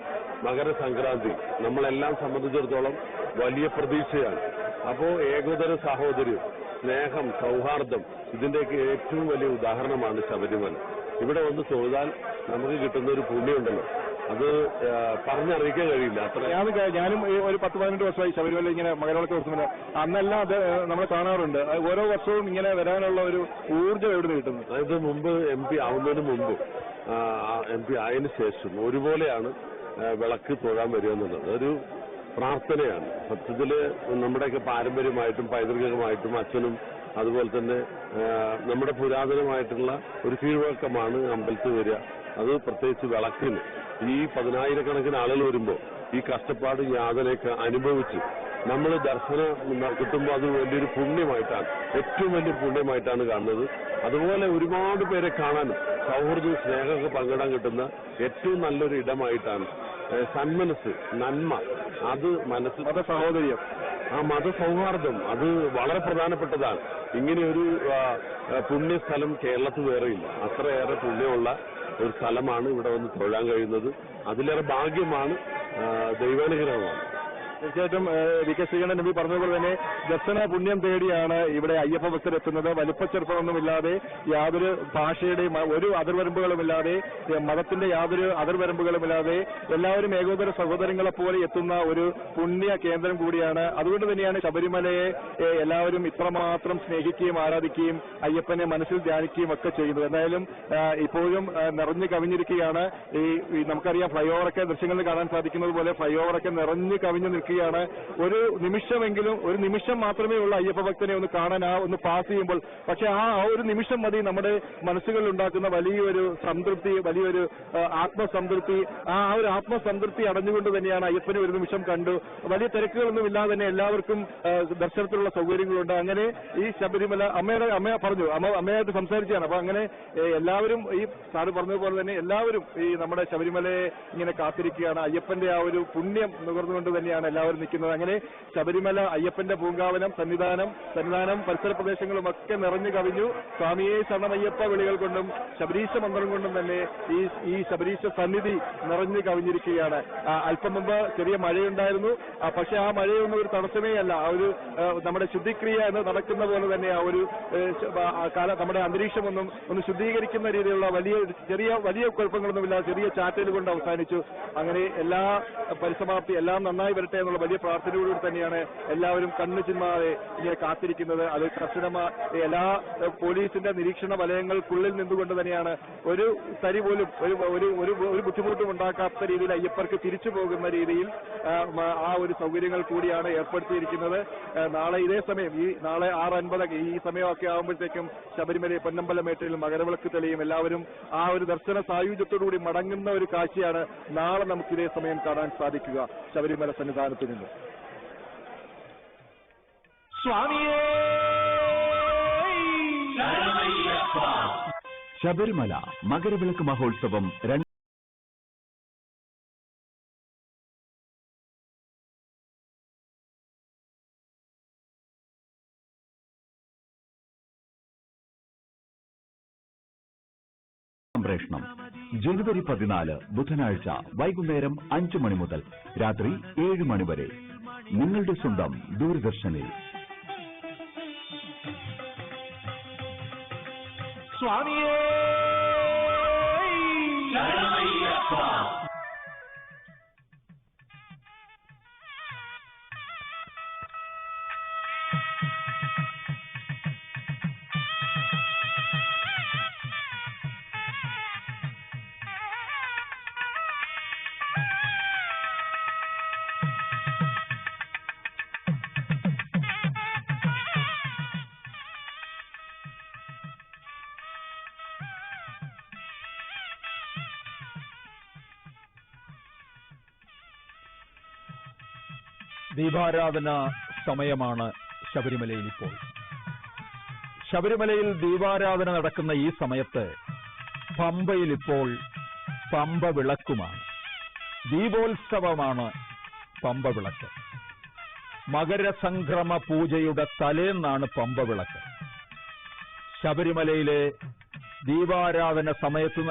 മകരസംക്രാന്തി നമ്മളെല്ലാം സംബന്ധിച്ചിടത്തോളം വലിയ പ്രതീക്ഷയാണ്. അപ്പോ ഏകോദര സാഹോദര്യം, സ്നേഹം, സൗഹാർദ്ദം, ഇതിന്റെയൊക്കെ ഏറ്റവും വലിയ ഉദാഹരണമാണ് ശബരിമല. ഇവിടെ വന്ന് തൊഴുതാൽ നമുക്ക് കിട്ടുന്ന ഒരു പുണ്യമുണ്ടല്ലോ, അത് പറഞ്ഞറിയിക്കാൻ കഴിയില്ല. അത്ര ഞാനും ഒരു 10-18 വർഷമായി ശബരിമല ഇങ്ങനെ മകരവിളക്ക് ദിവസം അന്നെല്ലാം അത് നമ്മൾ കാണാറുണ്ട്. ഓരോ വർഷവും ഇങ്ങനെ വരാനുള്ള ഒരു ഊർജ്ജം എവിടെ കിട്ടുന്നത്? അതായത് മുമ്പ് MP ആവുന്നതിന് മുമ്പ് MP ആയതിനു ശേഷം ഒരുപോലെയാണ് വിളക്ക് തൊഴാൻ വരിക എന്നുള്ളത്. ഒരു പ്രാർത്ഥനയാണ്. സത്യത്തില് നമ്മുടെയൊക്കെ പാരമ്പര്യമായിട്ടും പൈതൃകമായിട്ടും അച്ഛനും അതുപോലെ തന്നെ നമ്മുടെ പുരാതനമായിട്ടുള്ള ഒരു കീഴ്വഴക്കമാണ് അമ്പലത്തിൽ വരിക. അത് പ്രത്യേകിച്ച് വിളക്കിന് ഈ 10,000-കണക്കിന് ആളുകൾ വരുമ്പോൾ ഈ കഷ്ടപ്പാട് യാതനയൊക്കെ അനുഭവിച്ച് നമ്മൾ ദർശനം കിട്ടുമ്പോൾ അത് വലിയൊരു പുണ്യമായിട്ടാണ്, ഏറ്റവും വലിയ പുണ്യമായിട്ടാണ് കാണുന്നത്. അതുപോലെ ഒരുപാട് പേരെ കാണാനും സൗഹൃദവും സ്നേഹമൊക്കെ പങ്കിടാൻ കിട്ടുന്ന ഏറ്റവും നല്ലൊരു ഇടമായിട്ടാണ് സന്മനസ്, നന്മ, അത് മനസ്സ്, മതസഹോദര്യം, ആ മതസൗഹാർദ്ദം അത് വളരെ പ്രധാനപ്പെട്ടതാണ്. ഇങ്ങനെയൊരു പുണ്യസ്ഥലം കേരളത്തിൽ വേറെയില്ല. അത്രയേറെ പുണ്യമുള്ള ഒരു സ്ഥലമാണ് ഇവിടെ വന്ന് തൊഴാൻ കഴിയുന്നത്. അതിലേറെ ഭാഗ്യമാണ്, ദൈവാനുഗ്രഹമാണ്. തീർച്ചയായിട്ടും VK ശ്രീകണ്ഠൻ MP പറഞ്ഞതുപോലെ തന്നെ ദർശന പുണ്യം തേടിയാണ് ഇവിടെ അയ്യപ്പ ഭക്തരെത്തുന്നത്. വലിപ്പച്ചെറുപ്പമൊന്നുമില്ലാതെ, യാതൊരു ഭാഷയുടെയും ഒരു അതിർവരമ്പുകളുമില്ലാതെ, മതത്തിന്റെ യാതൊരു അതിർവരമ്പുകളുമില്ലാതെ എല്ലാവരും ഏകോദര സഹോദരങ്ങളെ പോലെ എത്തുന്ന ഒരു പുണ്യ കേന്ദ്രം കൂടിയാണ്. അതുകൊണ്ട് തന്നെയാണ് ശബരിമലയെ എല്ലാവരും ഇത്രമാത്രം സ്നേഹിക്കുകയും ആരാധിക്കുകയും അയ്യപ്പനെ മനസ്സിൽ ധ്യാനിക്കുകയും ഒക്കെ ചെയ്യുന്നത്. എന്തായാലും ഇപ്പോഴും നിറഞ്ഞു കവിഞ്ഞിരിക്കുകയാണ്. ഈ നമുക്കറിയാം ഫ്ലൈ ഓവറൊക്കെ ദൃശ്യങ്ങളിൽ കാണാൻ സാധിക്കുന്നത് പോലെ ഫ്ലൈ ഓവറൊക്കെ നിറഞ്ഞു കവിഞ്ഞു നിൽക്കുകയാണ്. ഒരു നിമിഷമെങ്കിലും, ഒരു നിമിഷം മാത്രമേ ഉള്ളൂ അയ്യപ്പ ഭക്തനെ ഒന്ന് കാണാൻ, ഒന്ന് പാസ് ചെയ്യുമ്പോൾ. പക്ഷെ ആ ഒരു നിമിഷം മതി നമ്മുടെ മനസ്സുകളിൽ ഉണ്ടാക്കുന്ന വലിയൊരു സംതൃപ്തി, വലിയൊരു ആത്മസംതൃപ്തി. ആ ഒരു ആത്മസംതൃപ്തി അടഞ്ഞുകൊണ്ട് തന്നെയാണ് അയ്യപ്പനെ ഒരു നിമിഷം കണ്ടു. വലിയ തിരക്കുകളൊന്നും ഇല്ലാതെ തന്നെ എല്ലാവർക്കും ദർശനത്തിലുള്ള സൗകര്യങ്ങളുണ്ട്. അങ്ങനെ ഈ ശബരിമല അമ്മ പറഞ്ഞു, അമ്മയായിട്ട് സംസാരിച്ചാണ്. അപ്പൊ അങ്ങനെ എല്ലാവരും ഈ സാറ് പറഞ്ഞതുപോലെ തന്നെ എല്ലാവരും ഈ നമ്മുടെ ശബരിമലയെ ഇങ്ങനെ കാത്തിരിക്കുകയാണ്. അയ്യപ്പന്റെ ആ ഒരു പുണ്യം നുകർന്നുകൊണ്ട് തന്നെയാണ് എല്ലാവരും നിൽക്കുന്നത്. അങ്ങനെ ശബരിമല അയ്യപ്പന്റെ പൂങ്കാവനം, സന്നിധാനം പരിസര പ്രദേശങ്ങളുമൊക്കെ നിറഞ്ഞു കവിഞ്ഞു. സ്വാമിയെ ശരണമയ്യപ്പ വിളികൾ കൊണ്ടും ശബരീശ മന്ത്രം കൊണ്ടും തന്നെ ഈ ശബരീശ സന്നിധി നിറഞ്ഞു കവിഞ്ഞിരിക്കുകയാണ്. അല്പം മുമ്പ് ചെറിയ മഴയുണ്ടായിരുന്നു. പക്ഷെ ആ മഴയൊന്നും ഒരു തടസ്സമേ അല്ല. ആ ഒരു നമ്മുടെ ശുദ്ധിക്രിയ എന്ന് നടക്കുന്ന പോലെ തന്നെ ആ ഒരു നമ്മുടെ അന്തരീക്ഷമൊന്നും ഒന്ന് ശുദ്ധീകരിക്കുന്ന രീതിയിലുള്ള വലിയ കുഴപ്പങ്ങളൊന്നുമില്ല. ചെറിയ ചാറ്റൽ കൊണ്ട് അവസാനിച്ചു. അങ്ങനെ എല്ലാ പരിസമാപ്തി, എല്ലാം നന്നായി വരട്ടെ എന്നുള്ള വലിയ പ്രാർത്ഥനയോടുകൂടി തന്നെയാണ് എല്ലാവരും കണ്ണു ചിമ്മാതെ ഇങ്ങനെ കാത്തിരിക്കുന്നത്. അത് കർശനമായ എല്ലാ പോലീസിന്റെ നിരീക്ഷണ വലയങ്ങൾക്കുള്ളിൽ നിന്നുകൊണ്ട് തന്നെയാണ് ഒരു തരി പോലും ഒരു ബുദ്ധിമുട്ടും ഉണ്ടാക്കാത്ത രീതിയിൽ അയ്യപ്പർക്ക് തിരിച്ചു പോകുന്ന രീതിയിൽ ആ ഒരു സൗകര്യങ്ങൾ കൂടിയാണ് ഏർപ്പെടുത്തിയിരിക്കുന്നത്. നാളെ ഇതേ സമയം, നാളെ 6:50 ഈ സമയമൊക്കെ ആകുമ്പോഴത്തേക്കും ശബരിമല പൊന്നമ്പലമേട്ടിൽ മകരവിളക്ക് തെളിയും. എല്ലാവരും ആ ഒരു ദർശന സായുജ്യത്തോടുകൂടി മടങ്ങുന്ന ഒരു കാഴ്ചയാണ് നാളെ നമുക്ക് ഇതേ സമയം കാണാൻ സാധിക്കുക ശബരിമല സന്നിധാനത്ത് നിന്ന്. ശബരിമല മകരവിളക്ക് മഹോത്സവം സംപ്രേഷണം ജനുവരി 14 ബുധനാഴ്ച വൈകുന്നേരം 5 മണി മുതൽ രാത്രി 7 മണി വരെ നിങ്ങളുടെ സ്വന്തം ദൂരദർശനിൽ. സ്വാമിയേ ദീപാരാധന സമയമാണ് ശബരിമലയിൽ ഇപ്പോൾ. ശബരിമലയിൽ ദീപാരാധന നടക്കുന്ന ഈ സമയത്ത് പമ്പയിൽ ഇപ്പോൾ പമ്പ വിളക്കുമാണ്. ദീപോത്സവമാണ് പമ്പ വിളക്ക്. മകരസംക്രമ പൂജയുടെ തലേന്നാണ് പമ്പ വിളക്ക്. ശബരിമലയിലെ ദീപാരാധന സമയത്ത്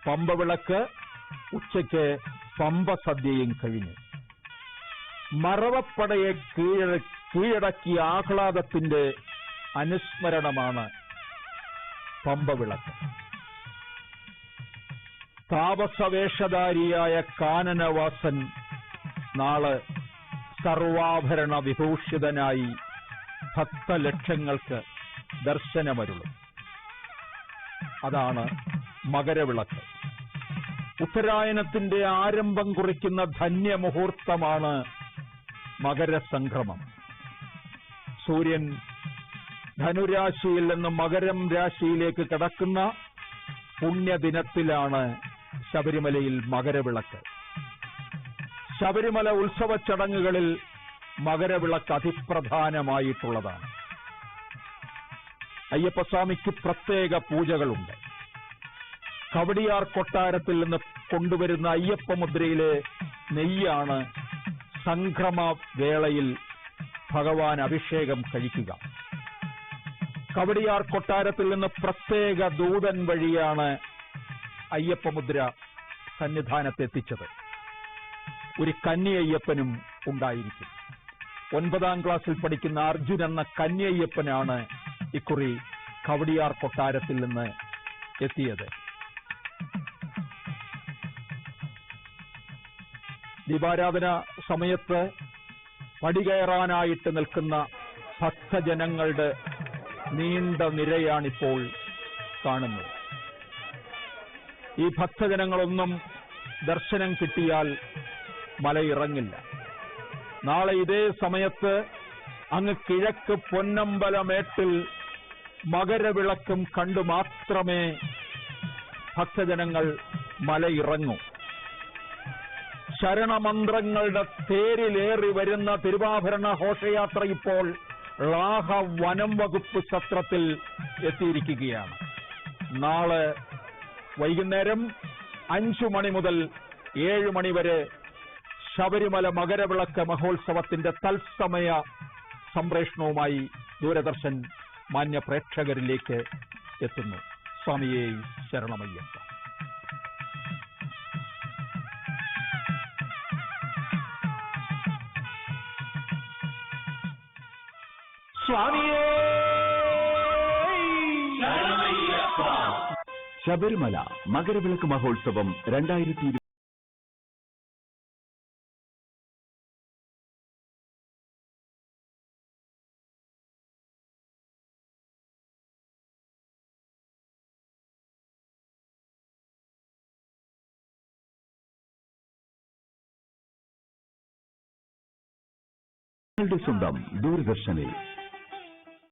പമ്പ വിളക്ക്, ഉച്ചയ്ക്ക് പമ്പ സദ്യയും കഴിഞ്ഞു. മറവപ്പടയെ കീഴടക്കിയ ആഹ്ലാദത്തിന്റെ അനുസ്മരണമാണ് പമ്പ വിളക്ക്. താപസവേഷധാരിയായ കാനനവാസൻ നാളെ സർവാഭരണ വിഭൂഷിതനായി ഭക്തലക്ഷങ്ങൾക്ക് ദർശനമരുളും. അതാണ് മകരവിളക്ക്. ഉത്തരായനത്തിന്റെ ആരംഭം കുറിക്കുന്ന ധന്യമുഹൂർത്തമാണ് മകരസംക്രമം. സൂര്യൻ ധനുരാശിയിൽ നിന്ന് മകരം രാശിയിലേക്ക് കടക്കുന്ന പുണ്യദിനത്തിലാണ് ശബരിമലയിൽ മകരവിളക്ക്. ശബരിമല ഉത്സവ ചടങ്ങുകളിൽ മകരവിളക്ക് അതിപ്രധാനമായിട്ടുള്ളതാണ്. അയ്യപ്പസ്വാമിക്ക് പ്രത്യേക പൂജകളുണ്ട്. കവടിയാർ കൊട്ടാരത്തിൽ നിന്ന് കൊണ്ടുവരുന്ന അയ്യപ്പമുദ്രയിലെ നെയ്യാണ് സംക്രമ വേളയിൽ ഭഗവാൻ അഭിഷേകം കഴിക്കുക. കവടിയാർ കൊട്ടാരത്തിൽ നിന്ന് പ്രത്യേക ദൂതൻ വഴിയാണ് അയ്യപ്പമുദ്ര സന്നിധാനത്തെത്തിച്ചത്. ഒരു കന്യയ്യപ്പനും ഉണ്ടായിരിക്കും. 9ാം ക്ലാസ്സിൽ പഠിക്കുന്ന അർജുൻ എന്ന കന്യയ്യപ്പനാണ് ഇക്കുറി കവടിയാർ കൊട്ടാരത്തിൽ നിന്ന് എത്തിയത്. ദീപാരാധന സമയത്ത് പടികയറാനായിട്ട് നിൽക്കുന്ന ഭക്തജനങ്ങളുടെ നീണ്ട നിരയാണിപ്പോൾ കാണുന്നത്. ഈ ഭക്തജനങ്ങളൊന്നും ദർശനം കിട്ടിയാൽ മലയിറങ്ങില്ല. നാളെ ഇതേ സമയത്ത് അങ്ങ് കിഴക്ക് പൊന്നമ്പലമേട്ടിൽ മകരവിളക്കും കണ്ടു മാത്രമേ ഭക്തജനങ്ങൾ മലയിറങ്ങൂ. ശരണമന്ത്രങ്ങളുടെ തേരിലേറി വരുന്ന തിരുവാഭരണ ഘോഷയാത്ര ഇപ്പോൾ ളാഹ വനം വകുപ്പ് സത്രത്തിൽ എത്തിയിരിക്കുകയാണ്. നാളെ വൈകുന്നേരം 5 മണി മുതൽ 7 മണി വരെ ശബരിമല മകരവിളക്ക് മഹോത്സവത്തിന്റെ തത്സമയ സംപ്രേഷണവുമായി ദൂരദർശൻ മാന്യ പ്രേക്ഷകരിലേക്ക് എത്തുന്നു. സ്വാമിയേ ശരണമയ്യപ്പ. സ്വാമിയേ ശരണമയ്യപ്പ. ശബരിമല മകരവിളക്ക് മഹോത്സവം 2020